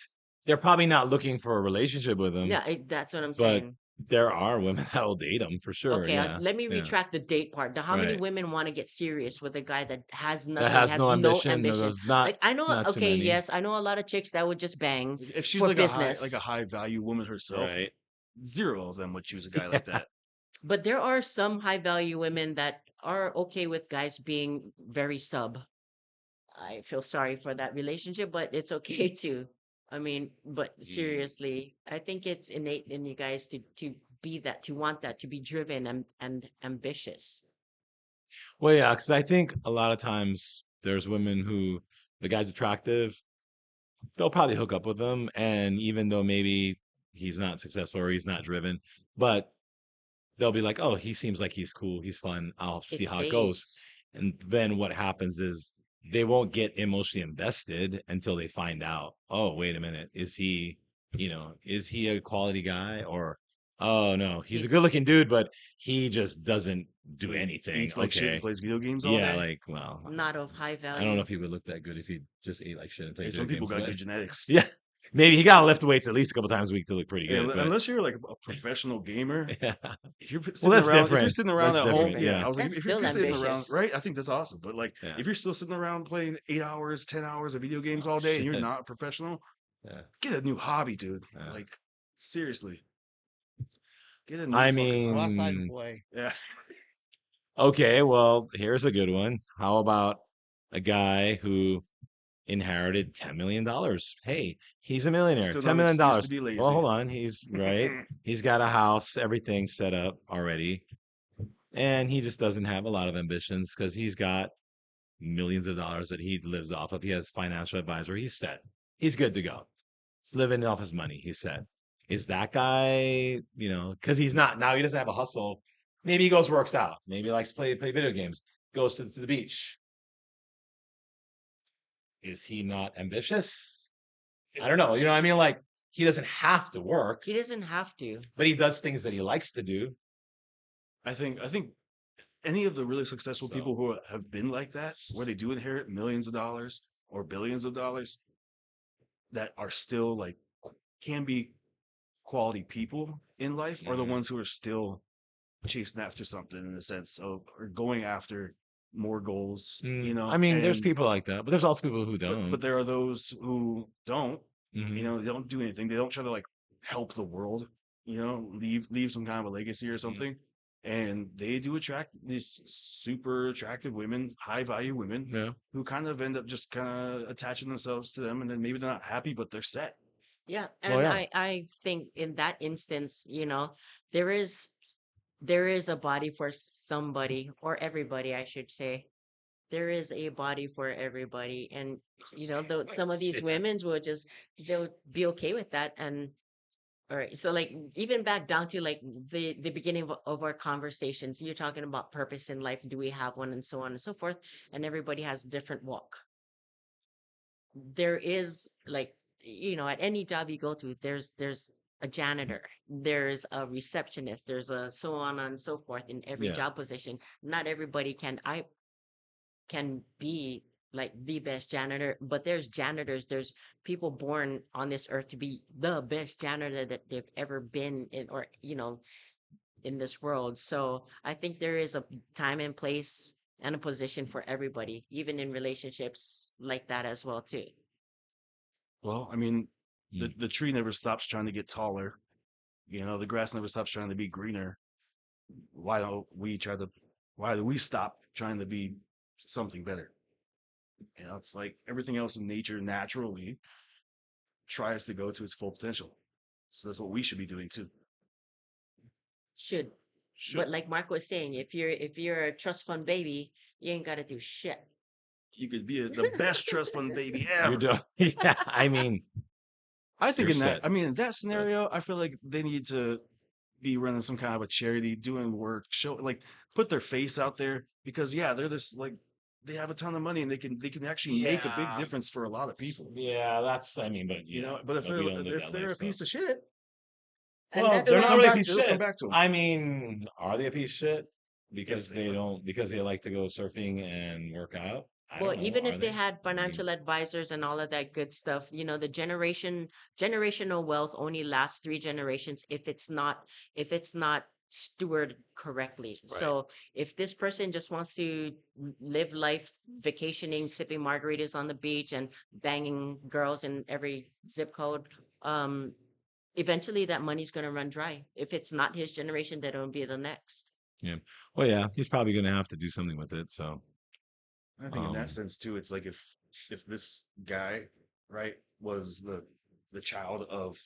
Speaker 2: They're probably not looking for a relationship with him,
Speaker 3: Yeah, that's what I'm
Speaker 2: but
Speaker 3: saying.
Speaker 2: there are women that'll date him for sure.
Speaker 3: Okay,
Speaker 2: Yeah,
Speaker 3: let me
Speaker 2: yeah,
Speaker 3: retract the date part. Now, how many
Speaker 2: right.
Speaker 3: women want to get serious with a guy that has
Speaker 2: That
Speaker 3: nothing,
Speaker 2: has
Speaker 3: has
Speaker 2: no
Speaker 3: no
Speaker 2: ambition.
Speaker 3: ambition?
Speaker 2: There's
Speaker 3: Like I know,
Speaker 2: not too
Speaker 3: okay,
Speaker 2: many.
Speaker 3: yes, I know a lot of chicks that would just bang
Speaker 1: If she's
Speaker 3: for
Speaker 1: like a
Speaker 3: business.
Speaker 1: high value woman herself,
Speaker 2: Right.
Speaker 1: zero of them would choose a guy like
Speaker 2: Yeah.
Speaker 1: that.
Speaker 3: But there are some high value women that are okay with guys being very sub. I feel sorry for that relationship, but it's okay too. I mean, but
Speaker 2: Mm.
Speaker 3: seriously, I think it's innate in you guys to be that, to want that, to be driven and ambitious.
Speaker 2: Well, yeah, because I think a lot of times there's women who the guy's attractive, they'll probably hook up with him, and even though maybe he's not successful or he's not driven, but they'll be like, "Oh, he seems like he's cool, he's fun. I'll
Speaker 3: It
Speaker 2: see how it goes."
Speaker 3: fades.
Speaker 2: And then what happens is they won't get emotionally invested until they find out, "Oh, wait a minute, is he a quality guy or Oh no, he's a
Speaker 3: He's
Speaker 2: good-looking dude, but he just doesn't do
Speaker 1: Like,
Speaker 2: anything.
Speaker 1: eats like shit and
Speaker 2: Okay,
Speaker 1: plays video games all
Speaker 2: yeah,
Speaker 1: day.
Speaker 2: like well,
Speaker 3: not of high
Speaker 2: I don't know
Speaker 3: value.
Speaker 2: if he would look that good if he just ate like shit and
Speaker 1: Hey,
Speaker 2: played
Speaker 1: some
Speaker 2: video
Speaker 1: people
Speaker 2: games.
Speaker 1: got
Speaker 2: But
Speaker 1: good genetics.
Speaker 2: yeah, maybe he got to lift weights at least a couple times a week to look pretty
Speaker 1: Hey,
Speaker 2: good. But
Speaker 1: unless you're like a professional gamer,
Speaker 2: yeah,
Speaker 1: if you're
Speaker 2: well,
Speaker 1: sitting
Speaker 2: that's
Speaker 1: around, if you're
Speaker 2: different.
Speaker 1: sitting around
Speaker 2: That's
Speaker 1: at
Speaker 3: That's
Speaker 1: home,
Speaker 2: different.
Speaker 3: different.
Speaker 1: yeah,
Speaker 2: Yeah,
Speaker 1: I was like,
Speaker 3: That's
Speaker 1: if you're
Speaker 3: still
Speaker 1: sitting around,
Speaker 3: ambitious.
Speaker 1: right? I think that's awesome. But like,
Speaker 2: yeah.
Speaker 1: if you're still sitting around playing 8 hours, 10 hours of video games
Speaker 2: Oh
Speaker 1: all day, and
Speaker 2: shit.
Speaker 1: you're not a professional,
Speaker 2: Yeah,
Speaker 1: get a new hobby, dude.
Speaker 2: yeah.
Speaker 1: Like, seriously, get a new
Speaker 2: I
Speaker 1: fucking
Speaker 4: Go
Speaker 1: hobby.
Speaker 4: outside and
Speaker 2: mean,
Speaker 4: play.
Speaker 1: Yeah,
Speaker 2: okay. Well, here's a good one. How about a guy who inherited $10 million? Hey, he's a millionaire.
Speaker 1: still
Speaker 2: Ten
Speaker 1: not an
Speaker 2: million
Speaker 1: excuse to
Speaker 2: dollars.
Speaker 1: be
Speaker 2: Well,
Speaker 1: lazy.
Speaker 2: hold on. He's right. He's got a house, everything set up already, and he just doesn't have a lot of ambitions because he's got millions of dollars that he lives off of. He has financial advisor. He's set. He's good to go. He's living off his money. He's set. Is that guy, because he's not now, he doesn't have a hustle. Maybe he goes works out. Maybe he likes to play video games. Goes to the beach. Is he not ambitious? I don't know. You know what I mean? Like he doesn't have to work,
Speaker 3: He doesn't have to.
Speaker 2: but he does things that he likes to do.
Speaker 1: I think any of the really successful
Speaker 2: So
Speaker 1: people who have been like that, where they do inherit millions of dollars or billions of dollars, that are still like can be quality people in life, are the
Speaker 2: mhm.
Speaker 1: ones who are still chasing after something in the sense of or going after more goals,
Speaker 2: I mean, there's
Speaker 1: and
Speaker 2: people like that, but there's also people who
Speaker 1: but
Speaker 2: don't.
Speaker 1: there are those who don't,
Speaker 2: Hmm.
Speaker 1: they don't do anything. They don't try to like help the world, leave some kind of a legacy or something. And they do attract these super attractive women, high value women
Speaker 2: Yeah.
Speaker 1: who kind of end up just kind of attaching themselves to them, and then maybe they're not happy, but they're set.
Speaker 3: Yeah,
Speaker 2: Well,
Speaker 3: and
Speaker 2: yeah.
Speaker 3: I think in that instance, there is there is a body for somebody or everybody, I should say. There is a body for everybody, and though some of these
Speaker 2: Yeah.
Speaker 3: women's will just they'll be okay with that. And all right, so like even back down to like the beginning of our conversations, you're talking about purpose in life. Do we have one, and so on and so forth? And everybody has a different walk. There is like at any job you go to, there's a janitor, there's a receptionist, there's a so on and so forth in every
Speaker 2: Yeah.
Speaker 3: job position. Not everybody can be like the best janitor, but there's janitors, there's people born on this earth to be the best janitor that they've ever been in, or in this world. So I think there is a time and place and a position for everybody, even in relationships like that as well too.
Speaker 1: Well, I mean, the
Speaker 2: Mm.
Speaker 1: the tree never stops trying to get taller. The grass never stops trying to be greener. Why don't we try to? Why do we stop trying to be something better? It's like everything else in nature naturally tries to go to its full potential. So that's what we should be doing too.
Speaker 3: Should.
Speaker 1: Should
Speaker 3: But like Mark was saying, if you're a trust fund baby, you ain't got to do shit.
Speaker 1: you could be the best trust fund baby
Speaker 2: You're
Speaker 1: ever.
Speaker 2: doing. Yeah. I mean,
Speaker 1: I think
Speaker 2: you're
Speaker 1: in that,
Speaker 2: set.
Speaker 1: I mean, in that
Speaker 2: But
Speaker 1: scenario, I feel like they need to be running some kind of a charity, doing work, show like put their face out there because yeah, they're this like they have a ton of money and they can actually make a big
Speaker 2: yeah,
Speaker 1: difference for a lot of people.
Speaker 2: yeah. That's. I mean, but yeah,
Speaker 1: But if
Speaker 2: but
Speaker 1: they're
Speaker 2: we don't live
Speaker 1: if
Speaker 2: that
Speaker 1: they're
Speaker 2: life,
Speaker 1: a
Speaker 2: so.
Speaker 1: piece of shit,
Speaker 3: And
Speaker 2: Well,
Speaker 3: that's
Speaker 2: they're
Speaker 1: it'll
Speaker 3: why
Speaker 2: not
Speaker 1: come
Speaker 2: really a
Speaker 1: back.
Speaker 2: piece of
Speaker 1: It'll come
Speaker 2: shit.
Speaker 1: back to them
Speaker 2: I mean, are they a piece of shit
Speaker 1: if
Speaker 2: because
Speaker 1: they
Speaker 2: they
Speaker 1: were.
Speaker 2: don't because they like to go surfing and work out? I
Speaker 3: well,
Speaker 2: don't know.
Speaker 3: even
Speaker 2: Are
Speaker 3: if they
Speaker 2: they?
Speaker 3: had
Speaker 2: I mean,
Speaker 3: financial advisors and all of that good stuff, the generational wealth only lasts 3 generations if it's not stewarded correctly.
Speaker 2: right.
Speaker 3: So if this person just wants to live life vacationing, sipping margaritas on the beach and banging girls in every zip code, um, eventually that money's going to run dry. If it's not his generation, then it'll be the next.
Speaker 2: Yeah. Well, yeah. He's probably gonna have to do something with it. So,
Speaker 1: I think in that
Speaker 2: um,
Speaker 1: sense too, it's like if this guy, right, was the child of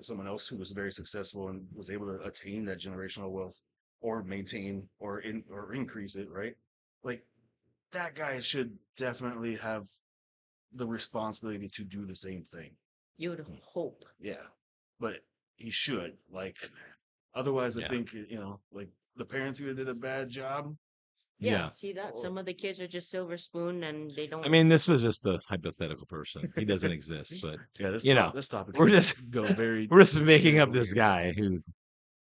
Speaker 1: someone else who was very successful and was able to attain that generational wealth or maintain or increase it, right? Like that guy should definitely have the responsibility to do the same thing.
Speaker 3: You would hope.
Speaker 1: Yeah, but he should like. Otherwise, I
Speaker 2: yeah.
Speaker 1: think like the parents either did a bad job
Speaker 3: Yeah,
Speaker 2: Yeah.
Speaker 3: see that
Speaker 1: or
Speaker 3: some of the kids are just silver spoon and they
Speaker 2: I
Speaker 3: don't.
Speaker 2: mean, this was just a hypothetical person. He doesn't exist, but
Speaker 1: yeah.
Speaker 2: you know,
Speaker 1: This topic
Speaker 2: we're
Speaker 1: can
Speaker 2: just
Speaker 1: go very
Speaker 2: we're just making
Speaker 1: very
Speaker 2: up this
Speaker 1: weird.
Speaker 2: guy who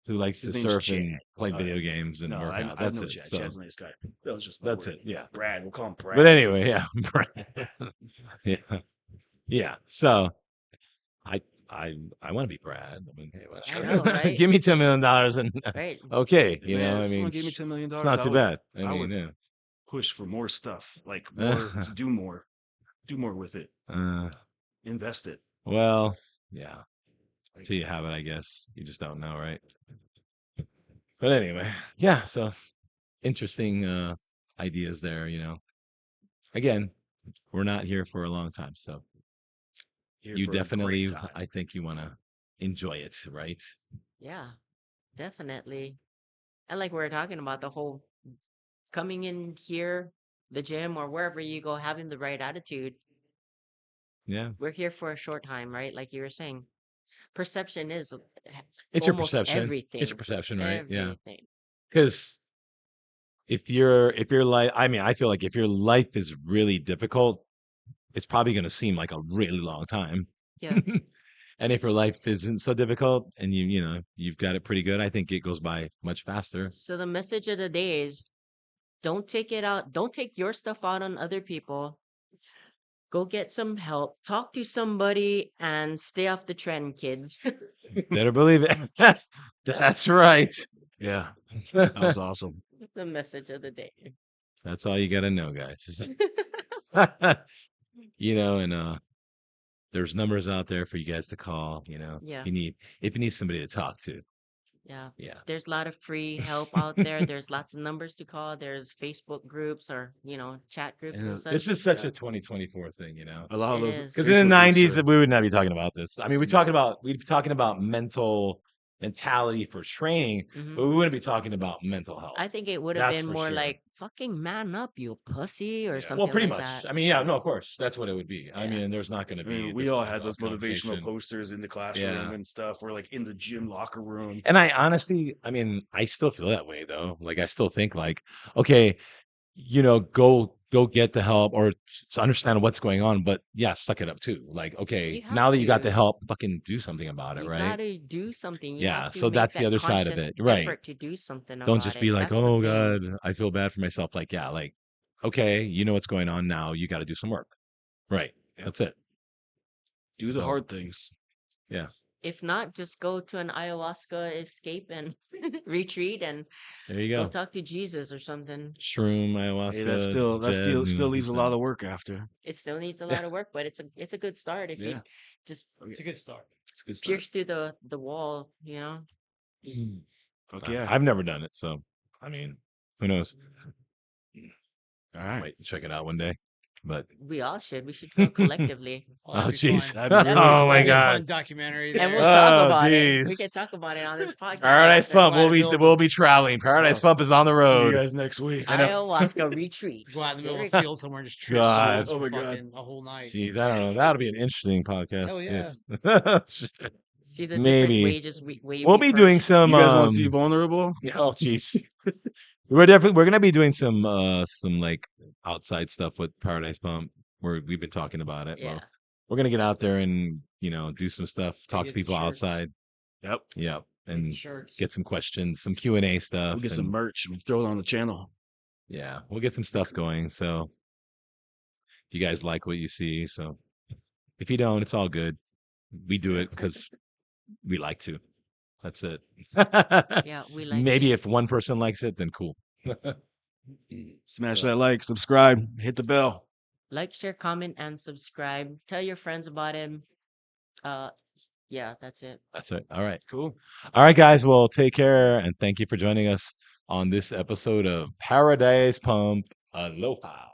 Speaker 2: who likes to
Speaker 1: His name's
Speaker 2: surf and
Speaker 1: Chad.
Speaker 2: play
Speaker 1: All
Speaker 2: video
Speaker 1: right.
Speaker 2: games and
Speaker 1: No,
Speaker 2: work out.
Speaker 1: I
Speaker 2: That's
Speaker 1: know
Speaker 2: it.
Speaker 1: Chad.
Speaker 2: So
Speaker 1: Chad's a nice guy. That was just my
Speaker 2: that's
Speaker 1: word.
Speaker 2: it. Yeah.
Speaker 1: Brad. We'll call him Brad.
Speaker 2: But anyway, yeah. Yeah. Yeah. So I I want to be Brad. I mean, hey,
Speaker 3: I know, right?
Speaker 2: give me $10 million and
Speaker 3: Right.
Speaker 2: okay, you
Speaker 1: Man,
Speaker 2: know, I
Speaker 1: if
Speaker 2: mean,
Speaker 1: someone gave me $10 million,
Speaker 2: it's not too bad. I
Speaker 1: I
Speaker 2: mean,
Speaker 1: would
Speaker 2: yeah.
Speaker 1: push for more stuff, like more to do more with it,
Speaker 2: Uh,
Speaker 1: invest it.
Speaker 2: well, yeah. Until you have it, I guess. You just don't know, right? But anyway, yeah. So interesting ideas there. You know, again, we're not here for a long time, so
Speaker 1: Here
Speaker 2: you
Speaker 1: for a great
Speaker 2: definitely,
Speaker 1: time.
Speaker 2: I think you want to enjoy it, right?
Speaker 3: Yeah, definitely. And like we were talking about the whole coming in here, the gym or wherever you go, having the right attitude.
Speaker 2: Yeah,
Speaker 3: We're here for a short time, right? Like you were saying, perception is
Speaker 2: it's your
Speaker 3: almost
Speaker 2: perception. It's your
Speaker 3: everything.
Speaker 2: perception, right? Yeah,
Speaker 3: Everything.
Speaker 2: because if your life, I mean, I feel like if your life is really difficult, it's probably going to seem like a really long time.
Speaker 3: Yeah.
Speaker 2: And if your life isn't so difficult and you know you've got it pretty good, I think it goes by much faster.
Speaker 3: So the message of the day is don't take it out, don't take your stuff out on other people. Go get some help, talk to somebody, and stay off the trend, kids.
Speaker 2: Better believe it. That's right.
Speaker 1: Yeah, that was awesome.
Speaker 3: The message of the day.
Speaker 2: That's all you got to know, guys. You know, and there's numbers out there for you guys to call. You know,
Speaker 3: Yeah.
Speaker 2: if you need somebody to talk to.
Speaker 3: Yeah.
Speaker 2: Yeah.
Speaker 3: There's a lot of free help out there. There's lots of numbers to call. There's Facebook groups or, chat groups and such.
Speaker 2: This is such a 2024 thing, you know.
Speaker 1: A lot of
Speaker 3: It
Speaker 1: those
Speaker 3: is.
Speaker 2: Because in the
Speaker 1: Facebook groups
Speaker 2: 90s, we would not be talking about this. I mean, we'd be talking about mentality for training,
Speaker 3: Mhm.
Speaker 2: but we wouldn't be talking about mental health.
Speaker 3: I think it would have
Speaker 2: That's
Speaker 3: been
Speaker 2: for
Speaker 3: more
Speaker 2: sure.
Speaker 3: like fucking man up, you pussy, or
Speaker 2: Yeah.
Speaker 3: something
Speaker 2: Well, pretty
Speaker 3: like
Speaker 2: much.
Speaker 3: that.
Speaker 2: I mean, yeah, no, of course, that's what it would be. I
Speaker 3: Yeah.
Speaker 2: mean, there's not going to
Speaker 1: I mean,
Speaker 2: be.
Speaker 1: we
Speaker 2: this
Speaker 1: all
Speaker 2: mental
Speaker 1: had those
Speaker 2: health
Speaker 1: motivational
Speaker 2: conversation.
Speaker 1: posters in the classroom and stuff, or like in the gym locker room.
Speaker 2: And I honestly, I mean, I still feel that way though. Like I still think like, okay, go get the help or to understand what's going on, but yeah, suck it up too. Like, okay,
Speaker 3: You
Speaker 2: now
Speaker 3: have
Speaker 2: that you got the
Speaker 3: to.
Speaker 2: help, fucking do something about it,
Speaker 3: You
Speaker 2: right?
Speaker 3: gotta do something. You
Speaker 2: Yeah,
Speaker 3: have to
Speaker 2: so
Speaker 3: make
Speaker 2: that's the
Speaker 3: that
Speaker 2: other side of
Speaker 3: conscious
Speaker 2: it, right?
Speaker 3: effort to do something
Speaker 2: Don't
Speaker 3: about
Speaker 2: just
Speaker 3: it.
Speaker 2: be like,
Speaker 3: That's the
Speaker 2: oh
Speaker 3: thing.
Speaker 2: God, I feel bad for myself. Like, yeah, like, okay, you know what's going on now. You got to do some work, right?
Speaker 1: Yep.
Speaker 2: That's it.
Speaker 1: Do the
Speaker 2: So,
Speaker 1: hard things.
Speaker 2: yeah,
Speaker 3: If not, just go to an ayahuasca escape and retreat and
Speaker 2: there you
Speaker 3: go
Speaker 2: go.
Speaker 3: talk to Jesus or something.
Speaker 2: Shroom,
Speaker 1: Hey,
Speaker 2: ayahuasca,
Speaker 1: that
Speaker 2: Jed,
Speaker 1: still leaves a lot
Speaker 2: percent.
Speaker 1: of work after.
Speaker 3: It still needs a
Speaker 2: Yeah.
Speaker 3: lot of work, but it's a good start if you
Speaker 1: Yeah,
Speaker 3: just
Speaker 4: It's a good start.
Speaker 1: it's a good start.
Speaker 3: pierce through the wall, you know?
Speaker 1: Fuck yeah!
Speaker 2: I've never done it, so I mean, who knows?
Speaker 1: All
Speaker 2: I
Speaker 1: right,
Speaker 2: might check it out one day. But
Speaker 3: We all should. We should go collectively.
Speaker 4: Oh,
Speaker 2: oh
Speaker 4: that'd be
Speaker 2: jeez,
Speaker 4: fun.
Speaker 1: That'd be really
Speaker 2: oh my
Speaker 4: That'd be a
Speaker 2: god,
Speaker 4: fun documentary
Speaker 3: And
Speaker 4: there.
Speaker 3: we'll talk
Speaker 2: oh
Speaker 3: about it. We
Speaker 2: jeez.
Speaker 3: can talk about it on this podcast.
Speaker 2: Paradise
Speaker 3: after.
Speaker 2: Pump.
Speaker 4: Glad
Speaker 2: We'll be traveling. Paradise
Speaker 1: Well,
Speaker 2: Pump is on the
Speaker 1: see you
Speaker 2: road.
Speaker 1: guys next week.
Speaker 2: I know.
Speaker 3: Ayahuasca retreat.
Speaker 4: Go out in the middle
Speaker 3: Here
Speaker 4: of
Speaker 3: we
Speaker 4: a
Speaker 3: go.
Speaker 4: field somewhere and just trip
Speaker 2: God.
Speaker 1: Oh my
Speaker 4: for
Speaker 1: God.
Speaker 4: fucking a whole night.
Speaker 2: Jeez, I don't know. That'll be an interesting podcast.
Speaker 4: Hell yeah.
Speaker 2: Yes.
Speaker 3: See the
Speaker 2: Maybe.
Speaker 3: different wages way
Speaker 2: We'll
Speaker 3: we
Speaker 2: be doing
Speaker 3: approach.
Speaker 2: some.
Speaker 1: You guys want to see vulnerable?
Speaker 2: Oh, jeez. We're gonna be doing some like outside stuff with Paradise Pump. We've been talking about it.
Speaker 3: Yeah.
Speaker 2: Well, we're gonna get out there and do some stuff, talk to
Speaker 4: get the
Speaker 2: people
Speaker 4: shirts.
Speaker 2: outside.
Speaker 1: Yep.
Speaker 2: Yeah, and
Speaker 4: Shirts.
Speaker 2: get some questions, some Q&A stuff.
Speaker 1: We'll get some
Speaker 2: and-
Speaker 1: merch and throw it on the channel.
Speaker 2: Yeah, we'll get some stuff going. So if you guys like what you see, so if you don't, it's all good. We do it because we like to. That's it.
Speaker 3: Yeah, we like
Speaker 2: Maybe
Speaker 3: it.
Speaker 2: if one person likes it, then cool.
Speaker 1: Smash
Speaker 2: So-
Speaker 1: that like, subscribe, hit the bell.
Speaker 3: Like, share, comment, and subscribe. Tell your friends about him. Yeah, that's it.
Speaker 2: That's it. All right.
Speaker 1: Cool.
Speaker 2: All right, guys. Well, take care and thank you for joining us on this episode of Paradise Pump. Aloha.